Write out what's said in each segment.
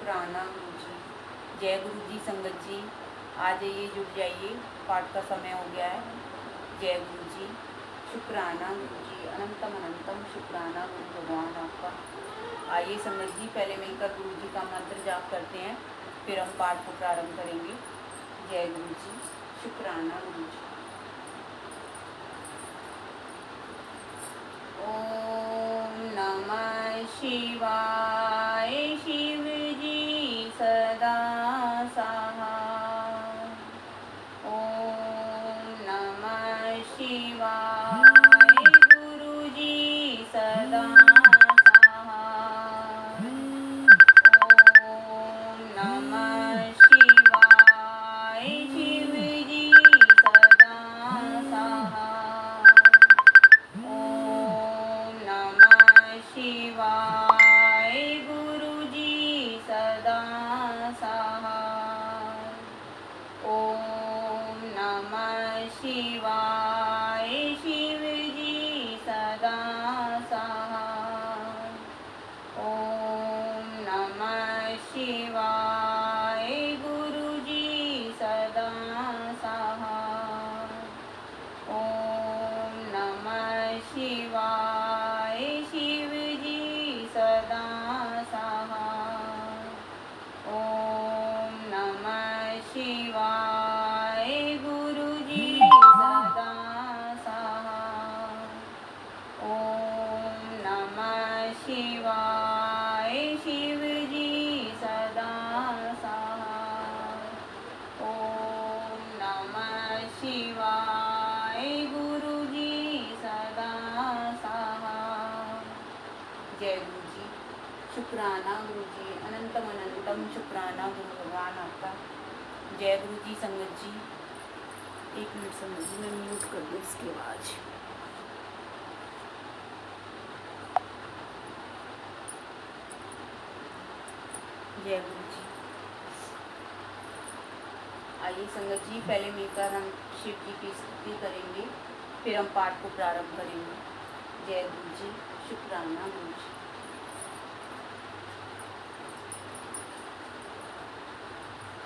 शुक्राना गुरु जी। जय गुरु जी। संगत जी आ जाइए, जुट जाइए, पाठ का समय हो गया है। जय गुरु जी। शुक्राना गुरु जी। अनंतम अनंतम शुक्राना गुरु भगवान आपका। आइए संगत जी, पहले मिलकर गुरु जी का मंत्र जाप करते हैं, फिर हम पाठ को प्रारंभ करेंगे। जय गुरु जी। शुक्राना गुरु जी। ओम नमः शिवाय। शिव जी सदा सहाय। ओम नमः शिवाय। गुरु जी सदा सहाय। ओम नमः शिवाय। शिव जी सदा सहाय। ओम नमः शिवाय। गुरु जी सदा सहाय। ओम नमः शिवाय। शिव जी सदा सहाय। ओम नमः शिवाय। गुरु जी सदा सहाय। ओम नमः शिवाय। शिव जी सदा सहाय। ओम नमः शिवाय। गुरु जी सदा सहाय। ओम नमः शिवाय। शिव जी सदा सहाय। ओम नमः शिवाय। गुरु जी सदा सहाय। जय गुरु जी। शुक्राना गुरु जी। अनंतम अनंतम शुक्राना गुरु भगवान आपका। जय गुरु जी। संगत जी 1 मिनट संगत जी, मैं म्यूट कर दूँ इसकी आवाज़। जय गुरु जी। आइए संगत जी, पहले मिलकर हम शिव जी की स्तुति करेंगे, फिर हम पाठ को प्रारंभ करेंगे। जय गुरु जी। शुक्राना गुरु जी।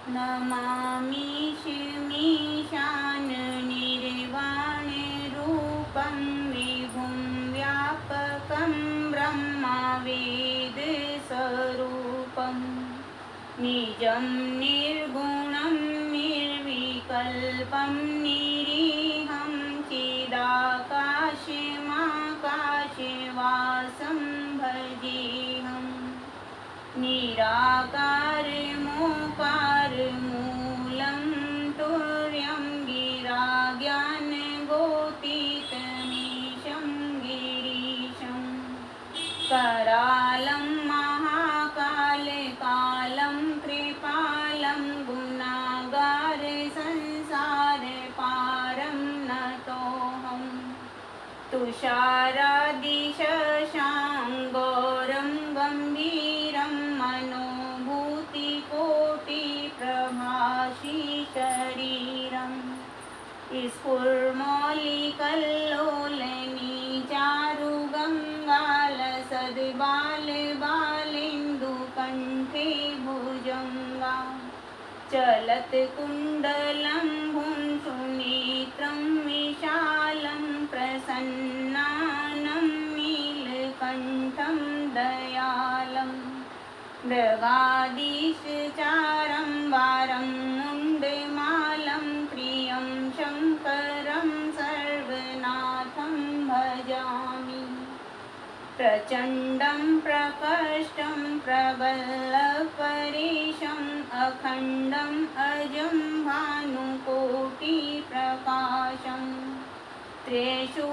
नमामि शिवमीशान निर्वाण रूपं विभुं व्यापकं ब्रह्मवेद स्वरूपं निजं निर्गुणं निर्विकल्पं निरीहं चिदाकाशमाकाशवासं भजेऽहम् निराकारमोकारमूलं तुर्यं गिराज्ञानगोतीतमीशं गिरीशं करालं महाकालकालं कृपालं गुणागारसंसारपारं नतोऽहम् तुषारादिशशाङ्गौरं गम्भीरं मनोभूतिकोटिप्रभाषी शरीरं स्फुर्मौलिकल्लोलनीचारुगङ्गालसद्बालबालेन्दुकण्ठे भुजङ्गा चलत्कुण्डलं भुंसुनेत्रं विशालं प्रसन्नानं नीलकण्ठं दयालं मृगाधीशचारं वारं मुण्डमालं प्रियं शङ्करं सर्वनाथं भजामि प्रचण्डं प्रकष्टं प्रबलपरेशम् अखण्डम् अजं भानुकोटिप्रकाशं त्रिशूलनिर्मूलनं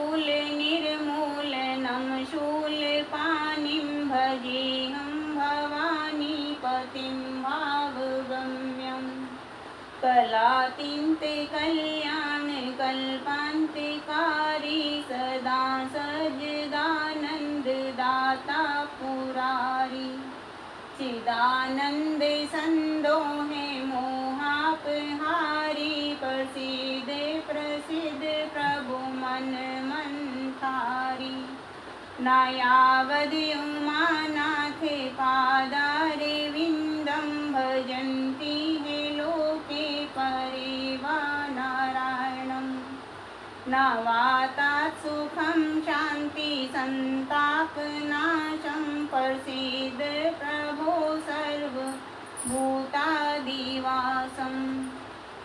शूलपाणिं भजेऽहं भवानीपतिं भावगम्यं कलातीतकल्याणकल्पान्तिकारी सदा सज्जदानन्ददाता पुरारी चिदानंद संदोहे मोहापहारी प्रसिद्ध प्रसिद्ध प्रभु मन मंथारी नायावद्युमानाथे पादारे विन्दं भजन्ति हे लोके परे वा नारायणम्। न वातात् सुखं शान्ति सन्तापनाशं प्रसीद प्रभो सर्वभूतादिवासं।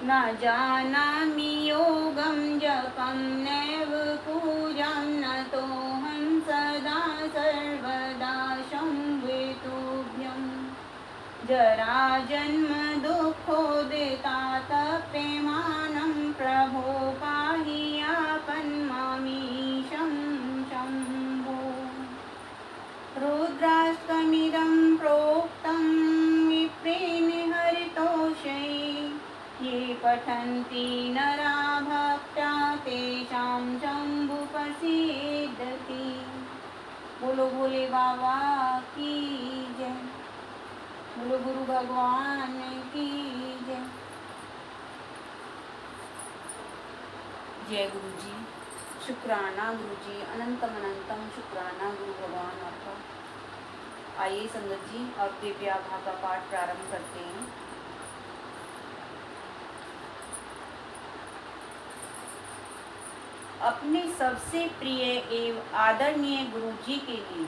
न जानामि योगं जपं नैव पूजां नतोऽहं सदा सर्वदा शम्भुतुभ्यम्। जरा जन्म दुःखोदितातप्यमानं प्रभो पाहि आपन्मामीशं शम्भो। रुद्राष्टकमिदं प्रोक्तं विप्रेण हरितोषे। ये पठन्ति नरा भक्त्या तेषां शम्भुप्रसीदति। बोलो भोले बाबा की जय। बोलो गुरु भगवान की जय। जय गुरु जी। शुक्राना गुरु जी, अनंतम अनंतम शुक्राना गुरु भगवान आपका। आइए संगत जी, अब दिव्य आभा का पाठ प्रारंभ करते हैं। अपने सबसे प्रिय एवं आदरणीय गुरु जी के लिए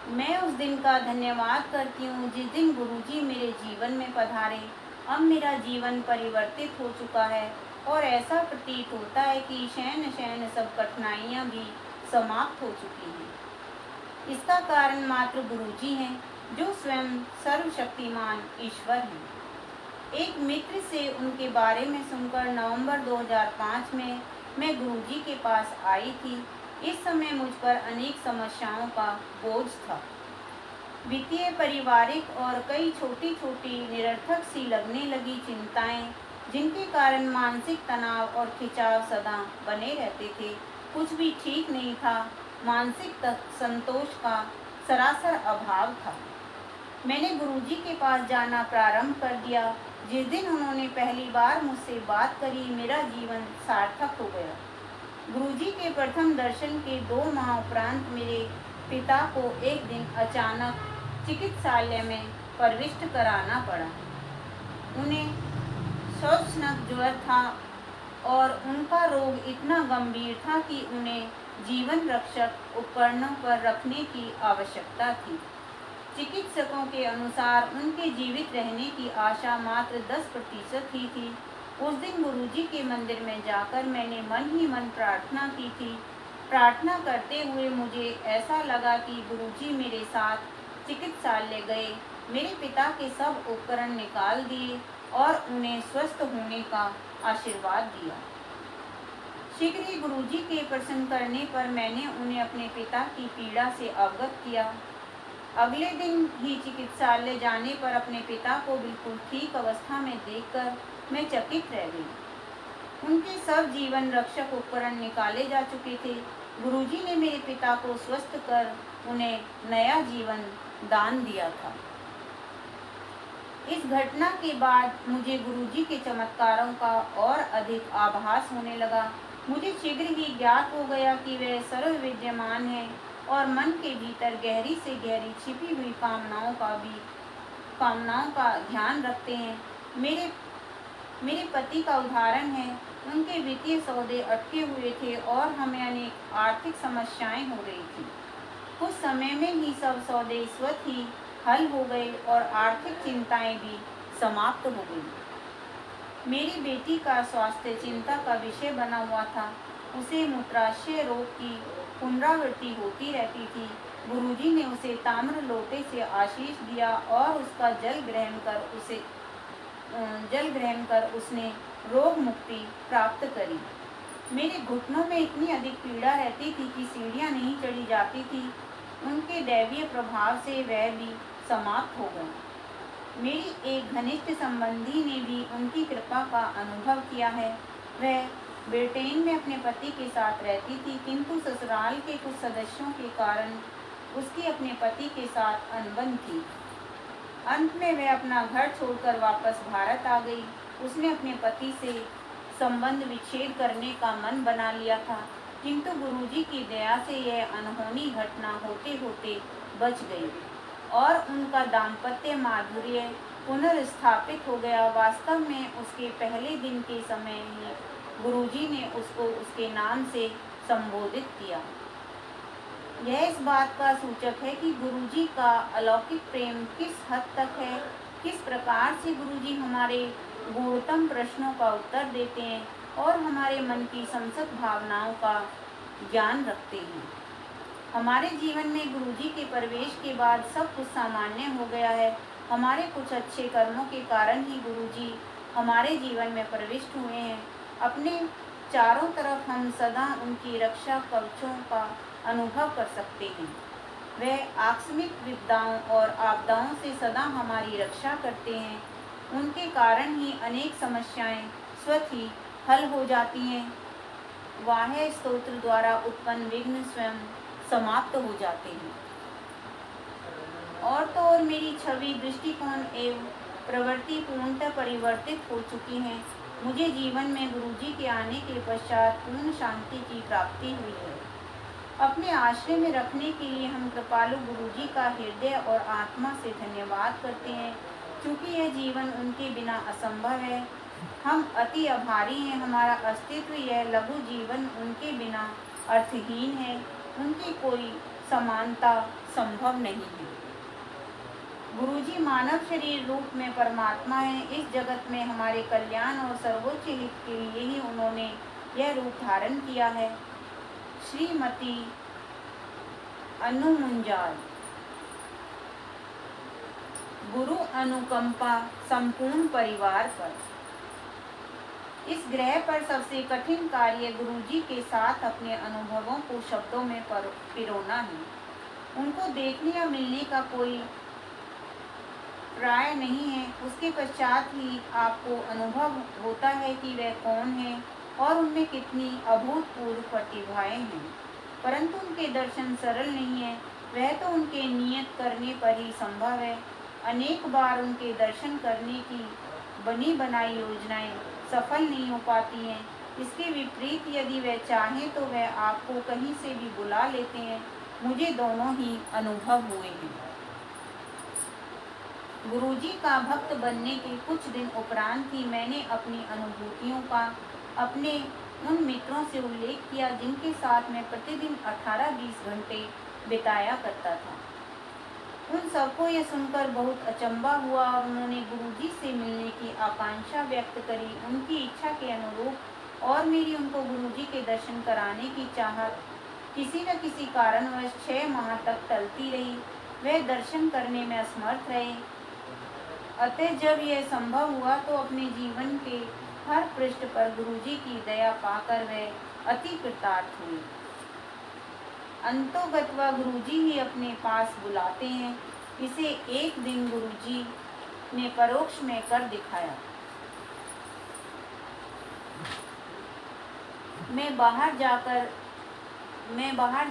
मैं उस दिन का धन्यवाद करती हूँ जिस दिन गुरुजी मेरे जीवन में पधारे। अब मेरा जीवन परिवर्तित हो चुका है और ऐसा प्रतीत होता है कि शैन शैन सब कठिनाइयाँ भी समाप्त हो चुकी हैं। इसका कारण मात्र गुरुजी हैं, जो स्वयं सर्वशक्तिमान ईश्वर हैं। एक मित्र से उनके बारे में सुनकर नवंबर 2005 में मैं गुरुजी के पास आई थी। इस समय मुझ पर अनेक समस्याओं का बोझ था। वित्तीय, पारिवारिक और कई छोटी छोटी निरर्थक सी लगने लगी चिंताएं, जिनके कारण मानसिक तनाव और खिंचाव सदा बने रहते थे। कुछ भी ठीक नहीं था। मानसिक संतोष का सरासर अभाव था। मैंने गुरुजी के पास जाना प्रारंभ कर दिया। जिस दिन उन्होंने पहली बार मुझसे बात करी, मेरा जीवन सार्थक हो गया। गुरुजी के प्रथम दर्शन के 2 माह उपरांत मेरे पिता को एक दिन अचानक चिकित्सालय में प्रविष्ट कराना पड़ा। उन्हें श्वसनक ज्वर था और उनका रोग इतना गंभीर था कि उन्हें जीवन रक्षक उपकरणों पर रखने की आवश्यकता थी। चिकित्सकों के अनुसार उनके जीवित रहने की आशा मात्र 10% ही थी। उस दिन गुरुजी के मंदिर में जाकर मैंने मन ही मन प्रार्थना की थी। प्रार्थना करते हुए मुझे ऐसा लगा कि गुरुजी मेरे साथ चिकित्सालय गए, मेरे पिता के सब उपकरण निकाल दिए और उन्हें स्वस्थ होने का आशीर्वाद दिया। शीघ्र ही गुरुजी के प्रसन्न करने पर मैंने उन्हें अपने पिता की पीड़ा से अवगत किया। अगले दिन ही चिकित्सालय जाने पर अपने पिता को बिल्कुल ठीक अवस्था में देखकर मैं चकित रह गई। उनके सब जीवन रक्षक उपकरण निकाले जा चुके थे। गुरुजी ने मेरे पिता को स्वस्थ कर उन्हें नया जीवन दान दिया था। इस घटना के बाद मुझे गुरुजी के चमत्कारों का और अधिक आभास होने लगा। मुझे शीघ्र ही ज्ञात हो गया कि वे सर्व विद्यमान हैं और मन के भीतर गहरी से गहरी छिपी हुई कामनाओं का ध्यान रखते हैं। मेरे पति का उदाहरण है। उनके वित्तीय सौदे अटके हुए थे और हमें अनेक आर्थिक समस्याएं हो रही थी। कुछ समय में ही सब सौदे स्वतः ही हल हो गए और आर्थिक चिंताएं भी समाप्त हो गई। मेरी बेटी का स्वास्थ्य चिंता का विषय बना हुआ था। उसे मूत्राशय रोग की पुनरावृत्ति होती रहती थी। गुरुजी ने उसे ताम्र लोटे से आशीष दिया और उसका जल ग्रहण कर उसने रोग मुक्ति प्राप्त करी। मेरे घुटनों में इतनी अधिक पीड़ा रहती थी कि सीढ़ियां नहीं चढ़ी जाती थी। उनके दैवीय प्रभाव से वह भी समाप्त हो गए। मेरी एक घनिष्ठ संबंधी ने भी उनकी कृपा का अनुभव किया है। वह ब्रिटेन में अपने पति के साथ रहती थी, किंतु ससुराल के कुछ सदस्यों के कारण उसकी अपने पति के साथ अनबन थी। अंत में वह अपना घर छोड़कर वापस भारत आ गई। उसने अपने पति से संबंध विच्छेद करने का मन बना लिया था, किंतु गुरुजी की दया से यह अनहोनी घटना होते होते बच गई और उनका दाम्पत्य माधुर्य पुनर्स्थापित हो गया। वास्तव में उसके पहले दिन के समय ही गुरुजी ने उसको उसके नाम से संबोधित किया। यह इस बात का सूचक है कि गुरुजी का अलौकिक प्रेम किस हद तक है, किस प्रकार से गुरुजी हमारे गूढ़तम प्रश्नों का उत्तर देते हैं और हमारे मन की समस्त भावनाओं का ज्ञान रखते हैं। हमारे जीवन में गुरुजी के प्रवेश के बाद सब कुछ सामान्य हो गया है। हमारे कुछ अच्छे कर्मों के कारण ही गुरुजी हमारे जीवन में प्रविष्ट हुए हैं। अपने चारों तरफ हम सदा उनकी रक्षा कवचों का अनुभव कर सकते हैं। वह आकस्मिक विपदाओं और आपदाओं से सदा हमारी रक्षा करते हैं। उनके कारण ही अनेक समस्याएं स्वतः ही हल हो जाती हैं। वाह्य स्तोत्र द्वारा उत्पन्न विघ्न स्वयं समाप्त हो जाते हैं। और तो और मेरी छवि, दृष्टिकोण एवं प्रवृत्ति पूर्णतः परिवर्तित हो चुकी हैं। मुझे जीवन में गुरुजी के आने के पश्चात पूर्ण शांति की प्राप्ति हुई है। अपने आश्रय में रखने के लिए हम कृपालु गुरुजी का हृदय और आत्मा से धन्यवाद करते हैं, क्योंकि यह जीवन उनके बिना असंभव है। हम अति आभारी हैं। हमारा अस्तित्व, यह लघु जीवन उनके बिना अर्थहीन है। उनकी कोई समानता संभव नहीं है। गुरुजी मानव शरीर रूप में परमात्मा है। इस जगत में हमारे कल्याण और सर्वोच्च हित के लिए ही उन्होंने यह रूप धारण किया है। श्रीमती अनु मुंजाल। गुरु अनुकंपा संपूर्ण परिवार पर। इस ग्रह पर सबसे कठिन कार्य गुरुजी के साथ अपने अनुभवों को शब्दों में पिरोना है। उनको देखने या मिलने का कोई प्राय नहीं है। उसके पश्चात ही आपको अनुभव होता है कि वह कौन है और उनमें कितनी अभूतपूर्व प्रतिभाएं हैं। परंतु उनके दर्शन सरल नहीं है। वह तो उनके नियत करने पर ही संभव है। अनेक बार उनके दर्शन करने की बनी बनाई योजनाएं सफल नहीं हो पाती हैं। इसके विपरीत यदि वह चाहें तो वह आपको कहीं से भी बुला लेते हैं। मुझे दोनों ही अनुभव हुए हैं। गुरुजी का भक्त बनने के कुछ दिन उपरांत ही मैंने अपनी अनुभूतियों का अपने उन मित्रों से उल्लेख किया जिनके साथ मैं प्रतिदिन 18-20 घंटे बिताया करता था। उन सबको यह सुनकर बहुत अचंभा हुआ और उन्होंने गुरुजी से मिलने की आकांक्षा व्यक्त करी। उनकी इच्छा के अनुरूप और मेरी उनको गुरुजी के दर्शन कराने की चाहत किसी न किसी कारणवश 6 माह तक टलती रही। वे दर्शन करने में असमर्थ रहे। अतः जब यह संभव हुआ तो अपने जीवन के हर पृष्ठ पर गुरुजी की दया पाकर वे अति कृतार्थ हुए। अंतोगत्वा गुरुजी ही अपने पास बुलाते हैं। इसे एक दिन गुरुजी ने परोक्ष में कर दिखाया। मैं बाहर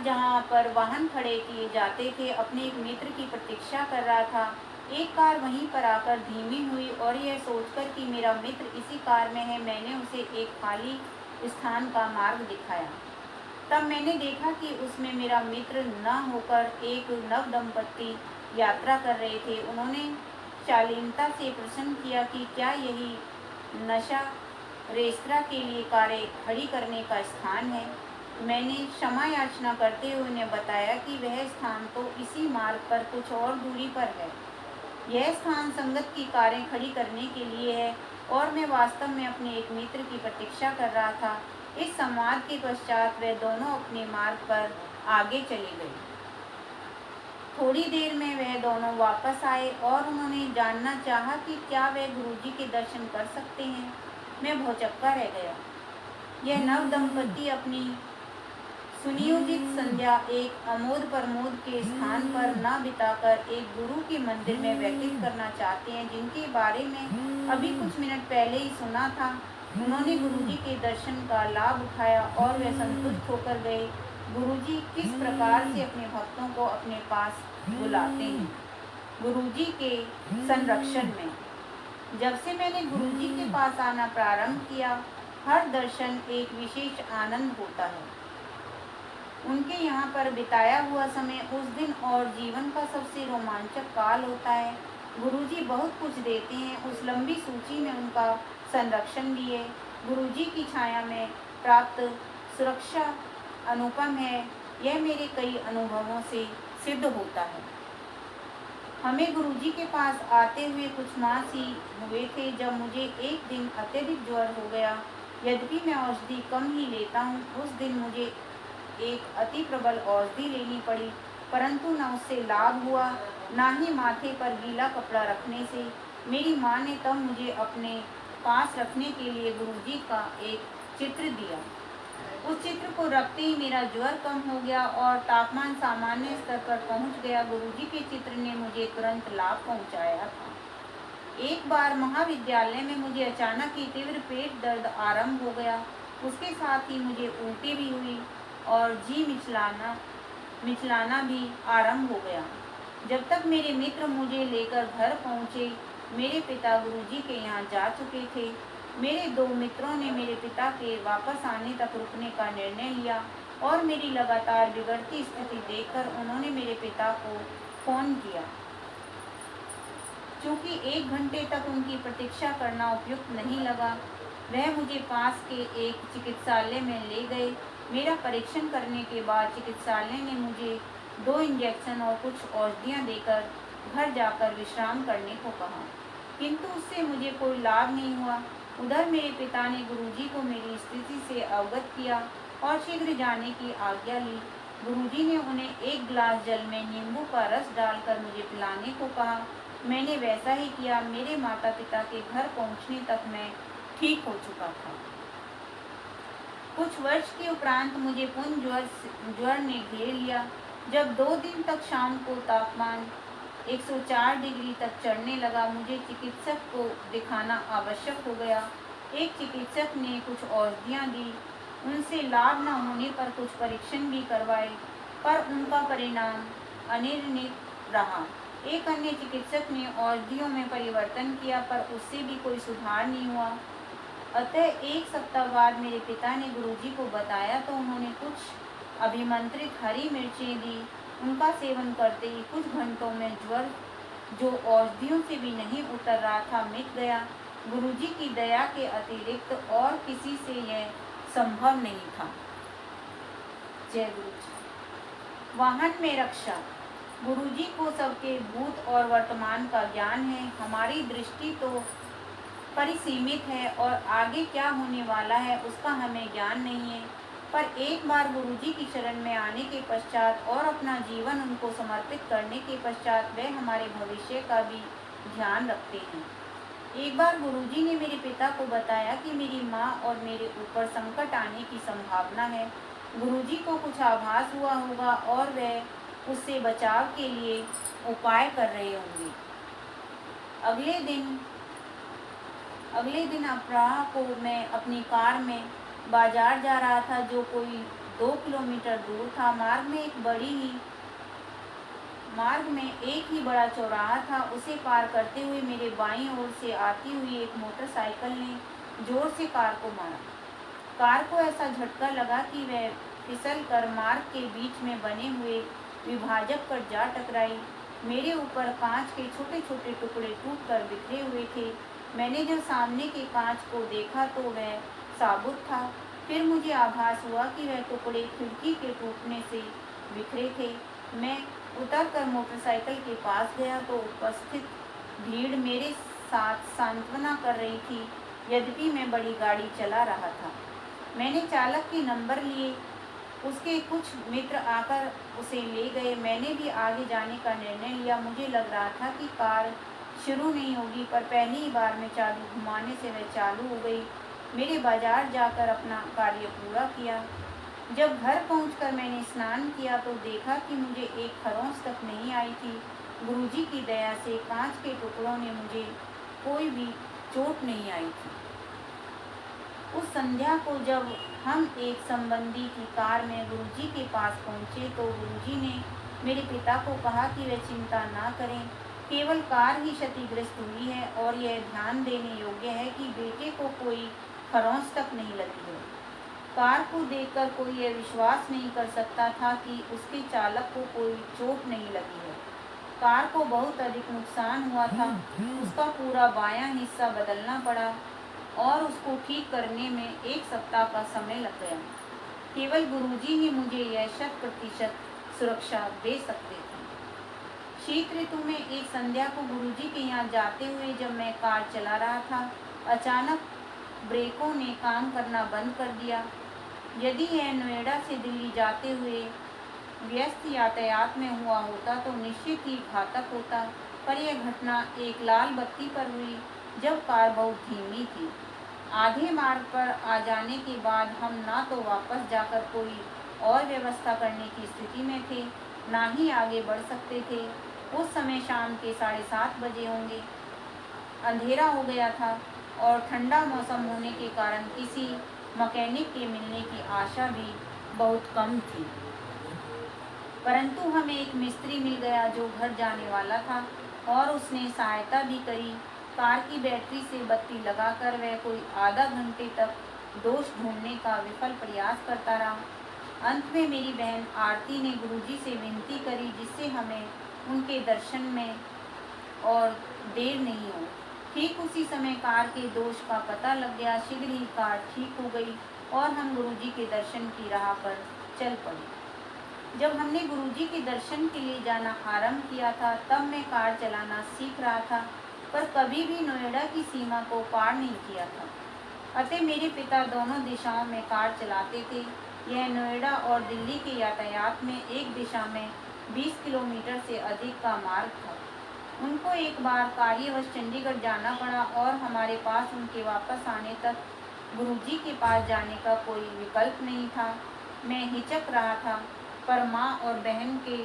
जहाँ पर वाहन खड़े किए जाते थे अपने एक मित्र की प्रतीक्षा कर रहा था। एक कार वहीं पर आकर धीमी हुई और यह सोचकर कि मेरा मित्र इसी कार में है, मैंने उसे एक खाली स्थान का मार्ग दिखाया। तब मैंने देखा कि उसमें मेरा मित्र न होकर एक नव दंपत्ति यात्रा कर रहे थे। उन्होंने शालीनता से प्रश्न किया कि क्या यही नशा रेस्तरां के लिए कारें खड़ी करने का स्थान है। मैंने क्षमा याचना करते हुए उन्हें बताया कि वह स्थान तो इसी मार्ग पर कुछ और दूरी पर है। यह स्थान संगत की कारें खड़ी करने के लिए है और मैं वास्तव में अपने एक मित्र की प्रतीक्षा कर रहा था। इस संवाद के पश्चात वे दोनों अपने मार्ग पर आगे चले गए। थोड़ी देर में वह दोनों वापस आए और उन्होंने जानना चाहा कि क्या वे गुरुजी के दर्शन कर सकते हैं। मैं भौचक्का रह गया। यह नव दंपति अपनी सुनियोजित संध्या एक अमोद प्रमोद के स्थान पर न बिताकर एक गुरु के मंदिर में व्यतीत करना चाहते हैं, जिनके बारे में अभी कुछ मिनट पहले ही सुना था। उन्होंने गुरुजी के दर्शन का लाभ उठाया और वे संतुष्ट होकर गए। गुरुजी किस प्रकार से अपने भक्तों को अपने पास बुलाते हैं। गुरुजी के संरक्षण में जब से मैंने गुरुजी के पास आना प्रारंभ किया, हर दर्शन एक विशेष आनंद होता है। उनके यहाँ पर बिताया हुआ समय उस दिन और जीवन का सबसे रोमांचक काल होता है। गुरुजी बहुत कुछ देते हैं, उस लंबी सूची में उनका संरक्षण भी है। गुरुजी की छाया में प्राप्त सुरक्षा अनुपम है, यह मेरे कई अनुभवों से सिद्ध होता है। हमें गुरुजी के पास आते हुए कुछ मास ही हुए थे जब मुझे एक दिन अत्यधिक ज्वर हो गया। यद्यपि मैं औषधि कम ही लेता हूँ, उस दिन मुझे एक अति प्रबल औषधि लेनी पड़ी, परंतु न उससे लाभ हुआ, ना ही माथे पर गीला कपड़ा रखने से। मेरी माँ ने तब मुझे अपने पास रखने के लिए गुरुजी का एक चित्र दिया। उस चित्र को रखते ही मेरा ज्वर कम हो गया और तापमान सामान्य स्तर पर पहुंच गया। गुरुजी के चित्र ने मुझे तुरंत लाभ पहुंचाया था। एक बार महाविद्यालय में मुझे अचानक ही तीव्र पेट दर्द आरंभ हो गया। उसके साथ ही मुझे उल्टी भी हुई और जी मिचलाना भी आरंभ हो गया। जब तक मेरे मित्र मुझे लेकर घर पहुंचे, मेरे पिता गुरुजी के यहाँ जा चुके थे। मेरे 2 मित्रों ने मेरे पिता के वापस आने तक रुकने का निर्णय लिया और मेरी लगातार बिगड़ती स्थिति देखकर उन्होंने मेरे पिता को फोन किया। चूँकि 1 घंटे तक उनकी प्रतीक्षा करना उपयुक्त नहीं लगा, वह मुझे पास के एक चिकित्सालय में ले गए। मेरा परीक्षण करने के बाद चिकित्सालय ने मुझे 2 इंजेक्शन और कुछ औषधियाँ देकर घर जाकर विश्राम करने को कहा, किंतु उससे मुझे कोई लाभ नहीं हुआ। उधर मेरे पिता ने गुरुजी को मेरी स्थिति से अवगत किया और शीघ्र जाने की आज्ञा ली। गुरुजी ने उन्हें 1 गिलास जल में नींबू का रस डालकर मुझे पिलाने को कहा। मैंने वैसा ही किया। मेरे माता पिता के घर पहुंचने तक मैं ठीक हो चुका था। कुछ वर्ष के उपरांत मुझे पुनः ज्वर ने घेर लिया। जब 2 दिन तक शाम को तापमान 104 डिग्री तक चढ़ने लगा, मुझे चिकित्सक को दिखाना आवश्यक हो गया। एक चिकित्सक ने कुछ औषधियाँ दी, उनसे लाभ न होने पर कुछ परीक्षण भी करवाए, पर उनका परिणाम अनिर्णित रहा। एक अन्य चिकित्सक ने औषधियों में परिवर्तन किया, पर उससे भी कोई सुधार नहीं हुआ। अतः 1 सप्ताह बाद मेरे पिता ने गुरुजी को बताया तो उन्होंने कुछ अभिमंत्रित हरी मिर्चें दी। उनका सेवन करते ही कुछ घंटों में ज्वर, जो औषधियों से भी नहीं उतर रहा था, मिट गया। गुरुजी की दया के अतिरिक्त और किसी से यह संभव नहीं था। जय गुरुजी। वाहन में रक्षा। गुरुजी को सबके भूत और वर्तमान का ज्ञान है। हमारी दृष्टि तो परिसीमित है और आगे क्या होने वाला है उसका हमें ज्ञान नहीं है, पर एक बार गुरुजी की शरण में आने के पश्चात और अपना जीवन उनको समर्पित करने के पश्चात वे हमारे भविष्य का भी ध्यान रखते हैं। एक बार गुरुजी ने मेरे पिता को बताया कि मेरी माँ और मेरे ऊपर संकट आने की संभावना है। गुरुजी को कुछ आभास हुआ होगा और वह उससे बचाव के लिए उपाय कर रहे होंगे। अगले दिन अपराह को मैं अपनी कार में बाजार जा रहा था, जो कोई 2 किलोमीटर दूर था। मार्ग में एक ही बड़ा चौराहा था। उसे पार करते हुए मेरे बाईं ओर से आती हुई एक मोटरसाइकिल ने जोर से कार को मारा। कार को ऐसा झटका लगा कि वह फिसल कर मार्ग के बीच में बने हुए विभाजक पर जा टकराई। मेरे ऊपर कांच के छोटे छोटे टुकड़े टूटकर बिखरे हुए थे। मैंने जब सामने के कांच को देखा तो वह साबुत था। फिर मुझे आभास हुआ कि वह टुकड़े खिड़की के टूटने से बिखरे थे। मैं उतरकर मोटरसाइकिल के पास गया तो उपस्थित भीड़ मेरे साथ सांत्वना कर रही थी, यद्यपि मैं बड़ी गाड़ी चला रहा था। मैंने चालक के नंबर लिए। उसके कुछ मित्र आकर उसे ले गए। मैंने भी आगे जाने का निर्णय लिया। मुझे लग रहा था कि कार शुरू नहीं होगी, पर पहली ही बार में चाबी घुमाने से वह चालू हो गई। मेरे बाजार जाकर अपना कार्य पूरा किया। जब घर पहुंचकर मैंने स्नान किया तो देखा कि मुझे एक खरोंच तक नहीं आई थी। गुरुजी की दया से कांच के टुकड़ों ने मुझे कोई भी चोट नहीं आई थी। उस संध्या को जब हम एक संबंधी की कार में गुरुजी के पास पहुंचे तो गुरुजी ने मेरे पिता को कहा कि वे चिंता ना करें, केवल कार ही क्षतिग्रस्त हुई है और यह ध्यान देने योग्य है कि बेटे को कोई खरोंच तक नहीं लगी है। कार को देखकर कोई यह विश्वास नहीं कर सकता था कि उसके चालक को कोई चोट नहीं लगी है। कार को बहुत अधिक नुकसान हुआ था। उसका पूरा बायां हिस्सा बदलना पड़ा और उसको ठीक करने में 1 सप्ताह का समय लग गया। केवल गुरुजी ही मुझे यह 100% सुरक्षा दे सकते थे। शीत ऋतु में एक संध्या को गुरुजी के यहाँ जाते हुए जब मैं कार चला रहा था, अचानक ब्रेकों ने काम करना बंद कर दिया। यदि यह नोएडा से दिल्ली जाते हुए व्यस्त यातायात में हुआ होता तो निश्चित ही घातक होता, पर यह घटना एक लाल बत्ती पर हुई जब कार बहुत धीमी थी। आधे मार्ग पर आ जाने के बाद हम ना तो वापस जाकर कोई और व्यवस्था करने की स्थिति में थे, ना ही आगे बढ़ सकते थे। उस समय शाम के 7:30 बजे होंगे। अंधेरा हो गया था और ठंडा मौसम होने के कारण किसी मैकेनिक के मिलने की आशा भी बहुत कम थी। परंतु हमें एक मिस्त्री मिल गया जो घर जाने वाला था और उसने सहायता भी करी। कार की बैटरी से बत्ती लगाकर वह कोई आधा घंटे तक दोष ढूंढने का विफल प्रयास करता रहा। अंत में मेरी बहन आरती ने गुरुजी से विनती करी जिससे हमें उनके दर्शन में और देर नहीं हो। ठीक उसी समय कार के दोष का पता लग गया। शीघ्र ही कार ठीक हो गई और हम गुरुजी के दर्शन की राह पर चल पड़े। जब हमने गुरुजी के दर्शन के लिए जाना आरंभ किया था तब मैं कार चलाना सीख रहा था, पर कभी भी नोएडा की सीमा को पार नहीं किया था। अतः मेरे पिता दोनों दिशाओं में कार चलाते थे। यह नोएडा और दिल्ली के यातायात में एक दिशा में 20 किलोमीटर से अधिक का मार्ग था। उनको एक बार कार्यवश चंडीगढ़ जाना पड़ा और हमारे पास उनके वापस आने तक गुरुजी के पास जाने का कोई विकल्प नहीं था। मैं हिचक रहा था, पर माँ और बहन के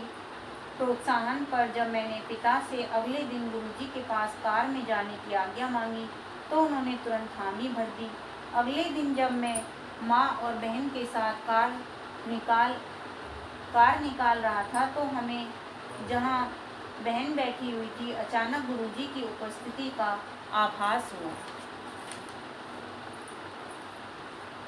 प्रोत्साहन पर जब मैंने पिता से अगले दिन गुरुजी के पास कार में जाने की आज्ञा मांगी तो उन्होंने तुरंत हामी भर दी। अगले दिन जब मैं माँ और बहन के साथ कार निकाल रहा था तो हमें जहाँ बहन बैठी हुई थी अचानक गुरुजी की उपस्थिति का आभास हुआ।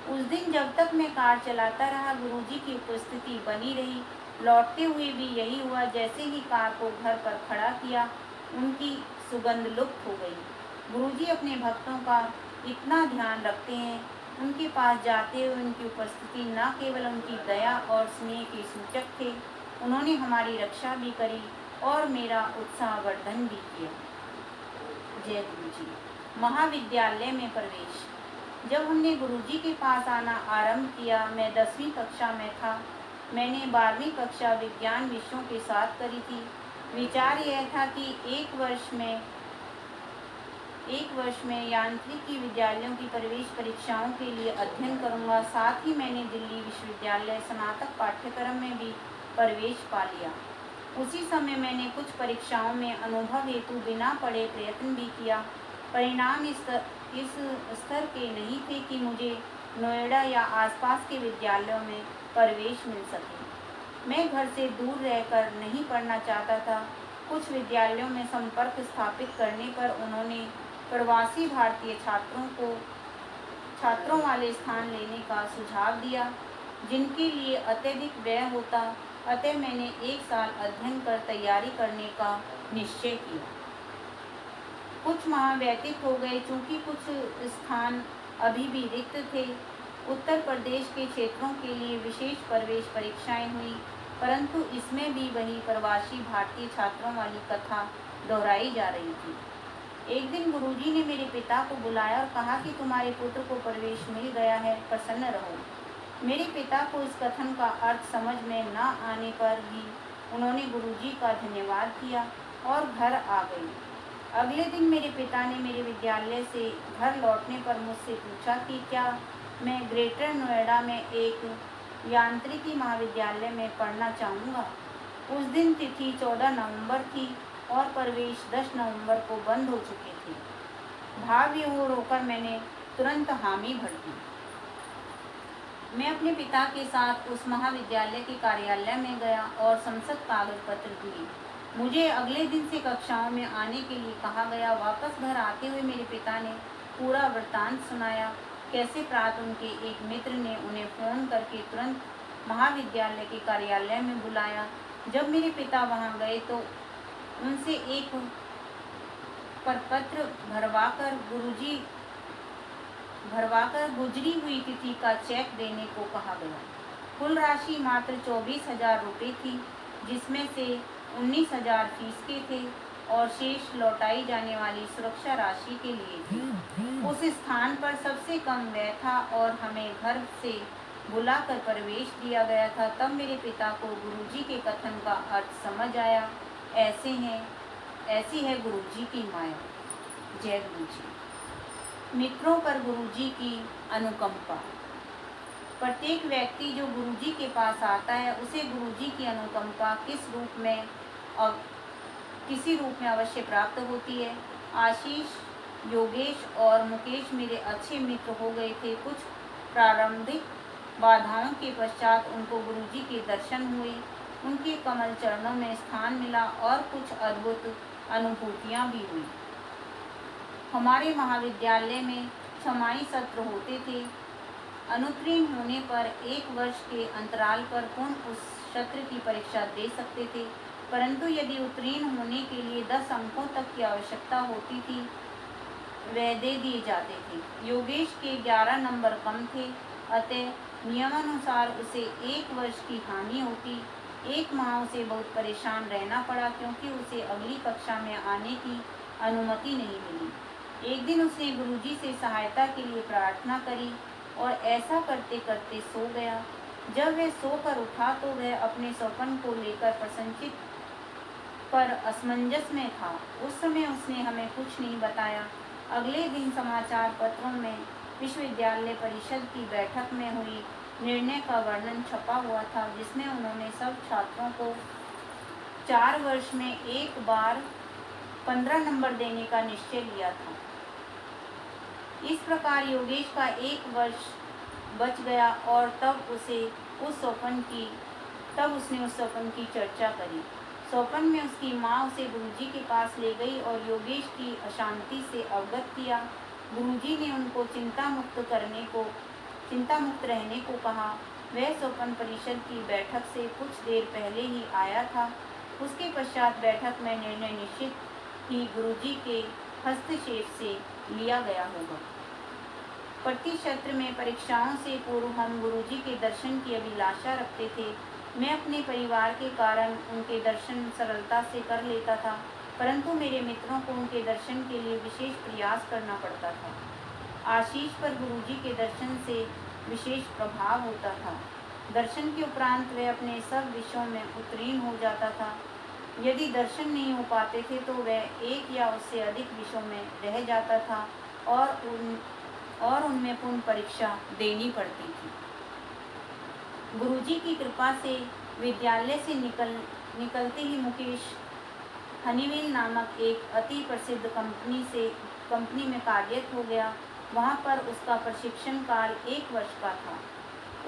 उस दिन जब तक मैं कार चलाता रहा गुरुजी की उपस्थिति बनी रही। लौटते हुए भी यही हुआ। जैसे ही कार को घर पर खड़ा किया उनकी सुगंध लुप्त हो गई। गुरुजी अपने भक्तों का इतना ध्यान रखते हैं। उनके पास जाते हुए उनकी उपस्थिति न केवल उनकी दया और स्नेह के सूचक थे, उन्होंने हमारी रक्षा भी करी और मेरा उत्साहवर्धन भी किया। जय गुरुजी। महाविद्यालय में प्रवेश। जब हमने गुरुजी के पास आना आरंभ किया, मैं 10वीं कक्षा में था। मैंने 12वीं कक्षा विज्ञान विषयों के साथ करी थी। विचार यह था कि एक वर्ष में यांत्रिकी विद्यालयों की प्रवेश परीक्षाओं के लिए अध्ययन करूंगा। साथ ही मैंने दिल्ली विश्वविद्यालय स्नातक पाठ्यक्रम में भी प्रवेश पा लिया। उसी समय मैंने कुछ परीक्षाओं में अनुभव हेतु बिना पढ़े प्रयत्न भी किया। परिणाम इस स्तर के नहीं थे कि मुझे नोएडा या आसपास के विद्यालयों में प्रवेश मिल सके। मैं घर से दूर रहकर नहीं पढ़ना चाहता था। कुछ विद्यालयों में संपर्क स्थापित करने पर उन्होंने प्रवासी भारतीय छात्रों वाले स्थान लेने का सुझाव दिया, जिनके लिए अत्यधिक व्यय होता। अतः मैंने 1 साल अध्ययन कर तैयारी करने का निश्चय किया। कुछ माह व्यतीत हो गए। चूँकि कुछ स्थान अभी भी रिक्त थे, उत्तर प्रदेश के क्षेत्रों के लिए विशेष प्रवेश परीक्षाएं हुई, परंतु इसमें भी वही प्रवासी भारतीय छात्रों वाली कथा दोहराई जा रही थी। एक दिन गुरुजी ने मेरे पिता को बुलाया और कहा कि तुम्हारे पुत्र को प्रवेश मिल गया है, प्रसन्न रहो। मेरे पिता को इस कथन का अर्थ समझ में न आने पर भी उन्होंने गुरुजी का धन्यवाद किया और घर आ गए। अगले दिन मेरे पिता ने मेरे विद्यालय से घर लौटने पर मुझसे पूछा कि क्या मैं ग्रेटर नोएडा में एक यांत्रिकी महाविद्यालय में पढ़ना चाहूँगा। उस दिन तिथि 14 नवंबर थी और प्रवेश 10 नवंबर को बंद हो चुके थे। भाव विभोर होकर मैंने तुरंत हामी भर दी। मैं अपने पिता के साथ उस महाविद्यालय के कार्यालय में गया और संसद कागज पत्र दिए। मुझे अगले दिन से कक्षाओं में आने के लिए कहा गया। वापस घर आते हुए मेरे पिता ने पूरा वृत्तांत सुनाया। कैसे प्रात उनके एक मित्र ने उन्हें फ़ोन करके तुरंत महाविद्यालय के कार्यालय में बुलाया। जब मेरे पिता वहां गए तो उनसे एक प्रपत्र भरवाकर गुजरी हुई तिथि का चेक देने को कहा गया। कुल राशि मात्र 24,000 रुपये थी, जिसमें से 19,000 फीस के थे और शेष लौटाई जाने वाली सुरक्षा राशि के लिए थी। उस स्थान पर सबसे कम व्यय था और हमें घर से बुलाकर प्रवेश दिया गया था। तब मेरे पिता को गुरुजी के कथन का अर्थ समझ आया। ऐसी है गुरुजी की माया। जय गुरुजी। मित्रों पर गुरुजी की अनुकंपा। प्रत्येक व्यक्ति जो गुरुजी के पास आता है उसे गुरुजी की अनुकंपा किसी रूप में अवश्य प्राप्त होती है। आशीष, योगेश और मुकेश मेरे अच्छे मित्र हो गए थे। कुछ प्रारंभिक बाधाओं के पश्चात उनको गुरुजी के दर्शन हुए, उनके कमल चरणों में स्थान मिला और कुछ अद्भुत अनुभूतियाँ भी हुई। हमारे महाविद्यालय में छमाही सत्र होते थे। अनुत्तीर्ण होने पर 1 वर्ष के अंतराल पर पुनः उस सत्र की परीक्षा दे सकते थे, परंतु यदि उत्तीर्ण होने के लिए 10 अंकों तक की आवश्यकता होती थी, वे दे दिए जाते थे। योगेश के 11 नंबर कम थे, अतः नियमानुसार उसे 1 वर्ष की हानि होती। 1 माह उसे बहुत परेशान रहना पड़ा, क्योंकि उसे अगली कक्षा में आने की अनुमति नहीं मिली। एक दिन उसने गुरुजी से सहायता के लिए प्रार्थना करी और ऐसा करते करते सो गया। जब वह सोकर उठा तो वह अपने स्वप्न को लेकर प्रसन्नचित पर असमंजस में था। उस समय उसने हमें कुछ नहीं बताया। अगले दिन समाचार पत्रों में विश्वविद्यालय परिषद की बैठक में हुई निर्णय का वर्णन छपा हुआ था, जिसमें उन्होंने सब छात्रों को 4 वर्ष में एक बार 15 नंबर देने का निश्चय लिया था। इस प्रकार योगेश का 1 वर्ष बच गया और तब उसने उस स्वप्न की चर्चा करी। स्वप्न में उसकी माँ उसे गुरुजी के पास ले गई और योगेश की अशांति से अवगत किया। गुरुजी ने उनको चिंता मुक्त रहने को कहा। वह स्वप्न परिषद की बैठक से कुछ देर पहले ही आया था। उसके पश्चात बैठक में निर्णय निश्चित ही गुरुजी के हस्तक्षेप से लिया गया होगा। प्रति सत्र में परीक्षाओं से पूर्व हम गुरुजी के दर्शन की अभिलाषा रखते थे। मैं अपने परिवार के कारण उनके दर्शन सरलता से कर लेता था, परंतु मेरे मित्रों को उनके दर्शन के लिए विशेष प्रयास करना पड़ता था। आशीष पर गुरुजी के दर्शन से विशेष प्रभाव होता था। दर्शन के उपरांत वह अपने सब विषयों में उत्तीर्ण हो जाता था। यदि दर्शन नहीं हो पाते थे तो वह 1 या उससे अधिक विषयों में रह जाता था और उनमें पुनः परीक्षा देनी पड़ती थी। गुरुजी की कृपा से विद्यालय से निकलते ही मुकेश हनीवेल नामक एक अति प्रसिद्ध कंपनी में कार्यरत हो गया। वहाँ पर उसका प्रशिक्षण काल 1 वर्ष का था।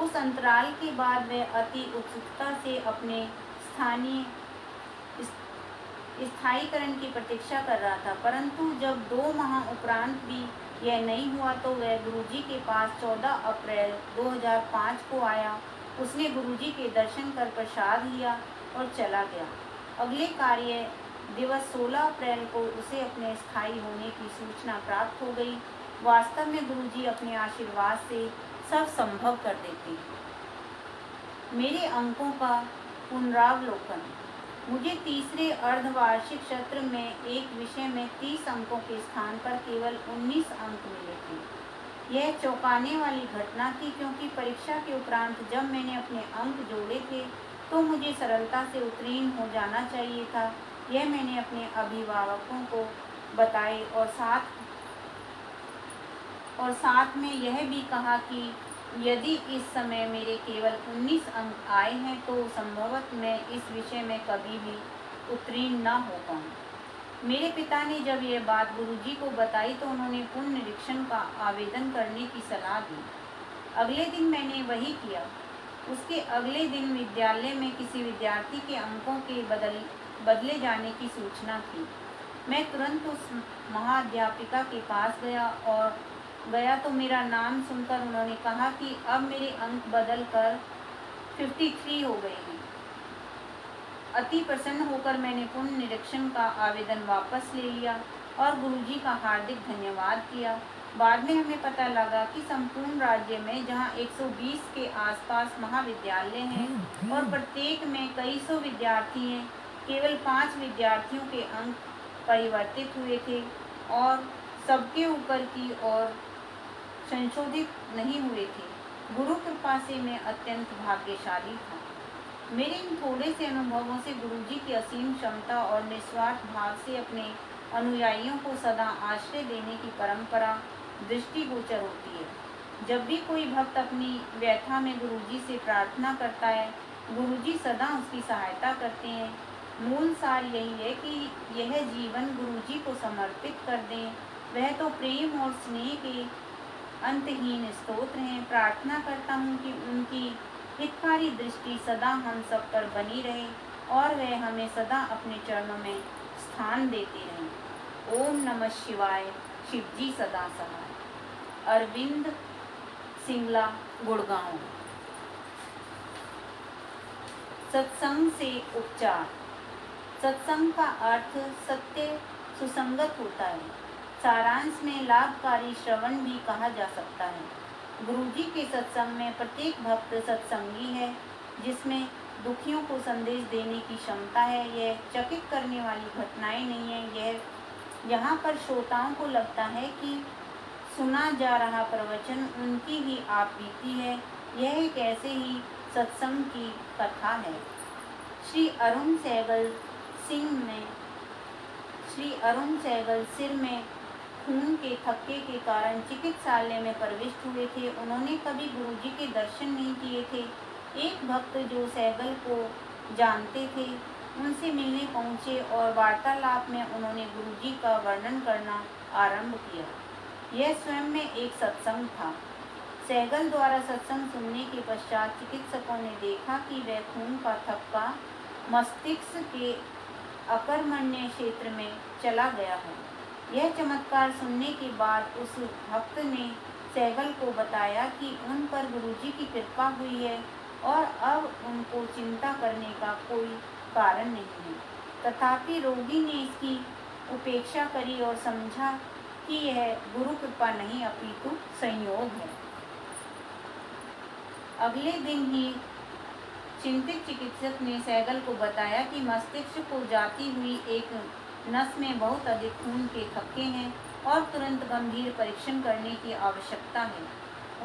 उस अंतराल के बाद वह अति उत्सुकता से अपने स्थायीकरण की प्रतीक्षा कर रहा था, परंतु जब 2 माह उपरांत भी यह नहीं हुआ तो वह गुरुजी के पास 14 अप्रैल 2005 को आया। उसने गुरुजी के दर्शन कर प्रसाद लिया और चला गया। अगले कार्य दिवस 16 अप्रैल को उसे अपने स्थायी होने की सूचना प्राप्त हो गई। वास्तव में गुरुजी अपने आशीर्वाद से सब संभव कर देते हैं। मेरे अंकों का पुनरावलोकन। मुझे तीसरे अर्धवार्षिक सत्र में एक विषय में 30 अंकों के स्थान पर केवल 19 अंक मिले थे। यह चौंकाने वाली घटना थी, क्योंकि परीक्षा के उपरांत जब मैंने अपने अंक जोड़े थे तो मुझे सरलता से उत्तीर्ण हो जाना चाहिए था। यह मैंने अपने अभिभावकों को बताए और साथ में यह भी कहा कि यदि इस समय मेरे केवल 19 अंक आए हैं तो संभवतः मैं इस विषय में कभी भी उत्तीर्ण न हो पाऊँ। मेरे पिता ने जब यह बात गुरुजी को बताई तो उन्होंने पुनर्निरीक्षण का आवेदन करने की सलाह दी। अगले दिन मैंने वही किया। उसके अगले दिन विद्यालय में किसी विद्यार्थी के अंकों के बदले जाने की सूचना थी। मैं तुरंत उस महाअध्यापिका के पास गया तो मेरा नाम सुनकर उन्होंने कहा कि अब मेरे अंक बदल कर 53 हो गए हैं। अति प्रसन्न होकर मैंने पुनः निरीक्षण का आवेदन वापस ले लिया और गुरुजी का हार्दिक धन्यवाद किया। बाद में हमें पता लगा कि संपूर्ण राज्य में जहां 120 के आसपास महाविद्यालय हैं और प्रत्येक में कई सौ विद्यार्थी हैं, केवल 5 विद्यार्थियों के अंक परिवर्तित हुए थे और सबके ऊपर की ओर संशोधित नहीं हुए थे। गुरु कृपा से मैं अत्यंत भाग्यशाली था। मेरे इन थोड़े से अनुभवों से गुरुजी की असीम क्षमता और निस्वार्थ भाव से अपने अनुयायियों को सदा आश्रय देने की परंपरा दृष्टिगोचर होती है। जब भी कोई भक्त अपनी व्यथा में गुरुजी से प्रार्थना करता है, गुरुजी सदा उसकी सहायता करते हैं। मूल सार यही है कि यह जीवन गुरुजी को समर्पित कर दें। वह तो प्रेम और स्नेह के अंतहीन स्तोत्र हैं। प्रार्थना करता हूँ कि उनकी हितकारी दृष्टि सदा हम सब पर बनी रहे और वह हमें सदा अपने चरणों में स्थान देते रहें। ओम नमः शिवाय। शिवजी सदा सहाय। अरविंद सिंगला, गुड़गांव। सत्संग से उपचार। सत्संग का अर्थ सत्य सुसंगत होता है। सारांश में लाभकारी श्रवण भी कहा जा सकता है। गुरुजी के सत्संग में प्रत्येक भक्त सत्संगी है, जिसमें दुखियों को संदेश देने की क्षमता है। यह चकित करने वाली घटनाएं नहीं है। यहाँ पर श्रोताओं को लगता है कि सुना जा रहा प्रवचन उनकी ही आप बीती है। यह एक ऐसे ही सत्संग की कथा है। श्री अरुण सहगल सिर में खून के थक्के के कारण चिकित्सालय में प्रविष्ट हुए थे। उन्होंने कभी गुरुजी के दर्शन नहीं किए थे। एक भक्त जो सहगल को जानते थे, उनसे मिलने पहुँचे और वार्तालाप में उन्होंने गुरुजी का वर्णन करना आरंभ किया। यह स्वयं में एक सत्संग था। सहगल द्वारा सत्संग सुनने के पश्चात चिकित्सकों ने देखा कि वह खून का थक्का मस्तिष्क के अकर्मण्य क्षेत्र में चला गया है। यह चमत्कार सुनने के बाद उस भक्त ने सहगल को बताया कि उन पर गुरुजी की कृपा हुई है और अब उनको चिंता करने का कोई कारण नहीं है। तथापि रोगी ने इसकी उपेक्षा करी और समझा कि यह गुरु कृपा नहीं अपितु संयोग है। अगले दिन ही चिंतित चिकित्सक ने सहगल को बताया कि मस्तिष्क को जाती हुई एक नस में बहुत अधिक खून के थक्के हैं और तुरंत गंभीर परीक्षण करने की आवश्यकता है।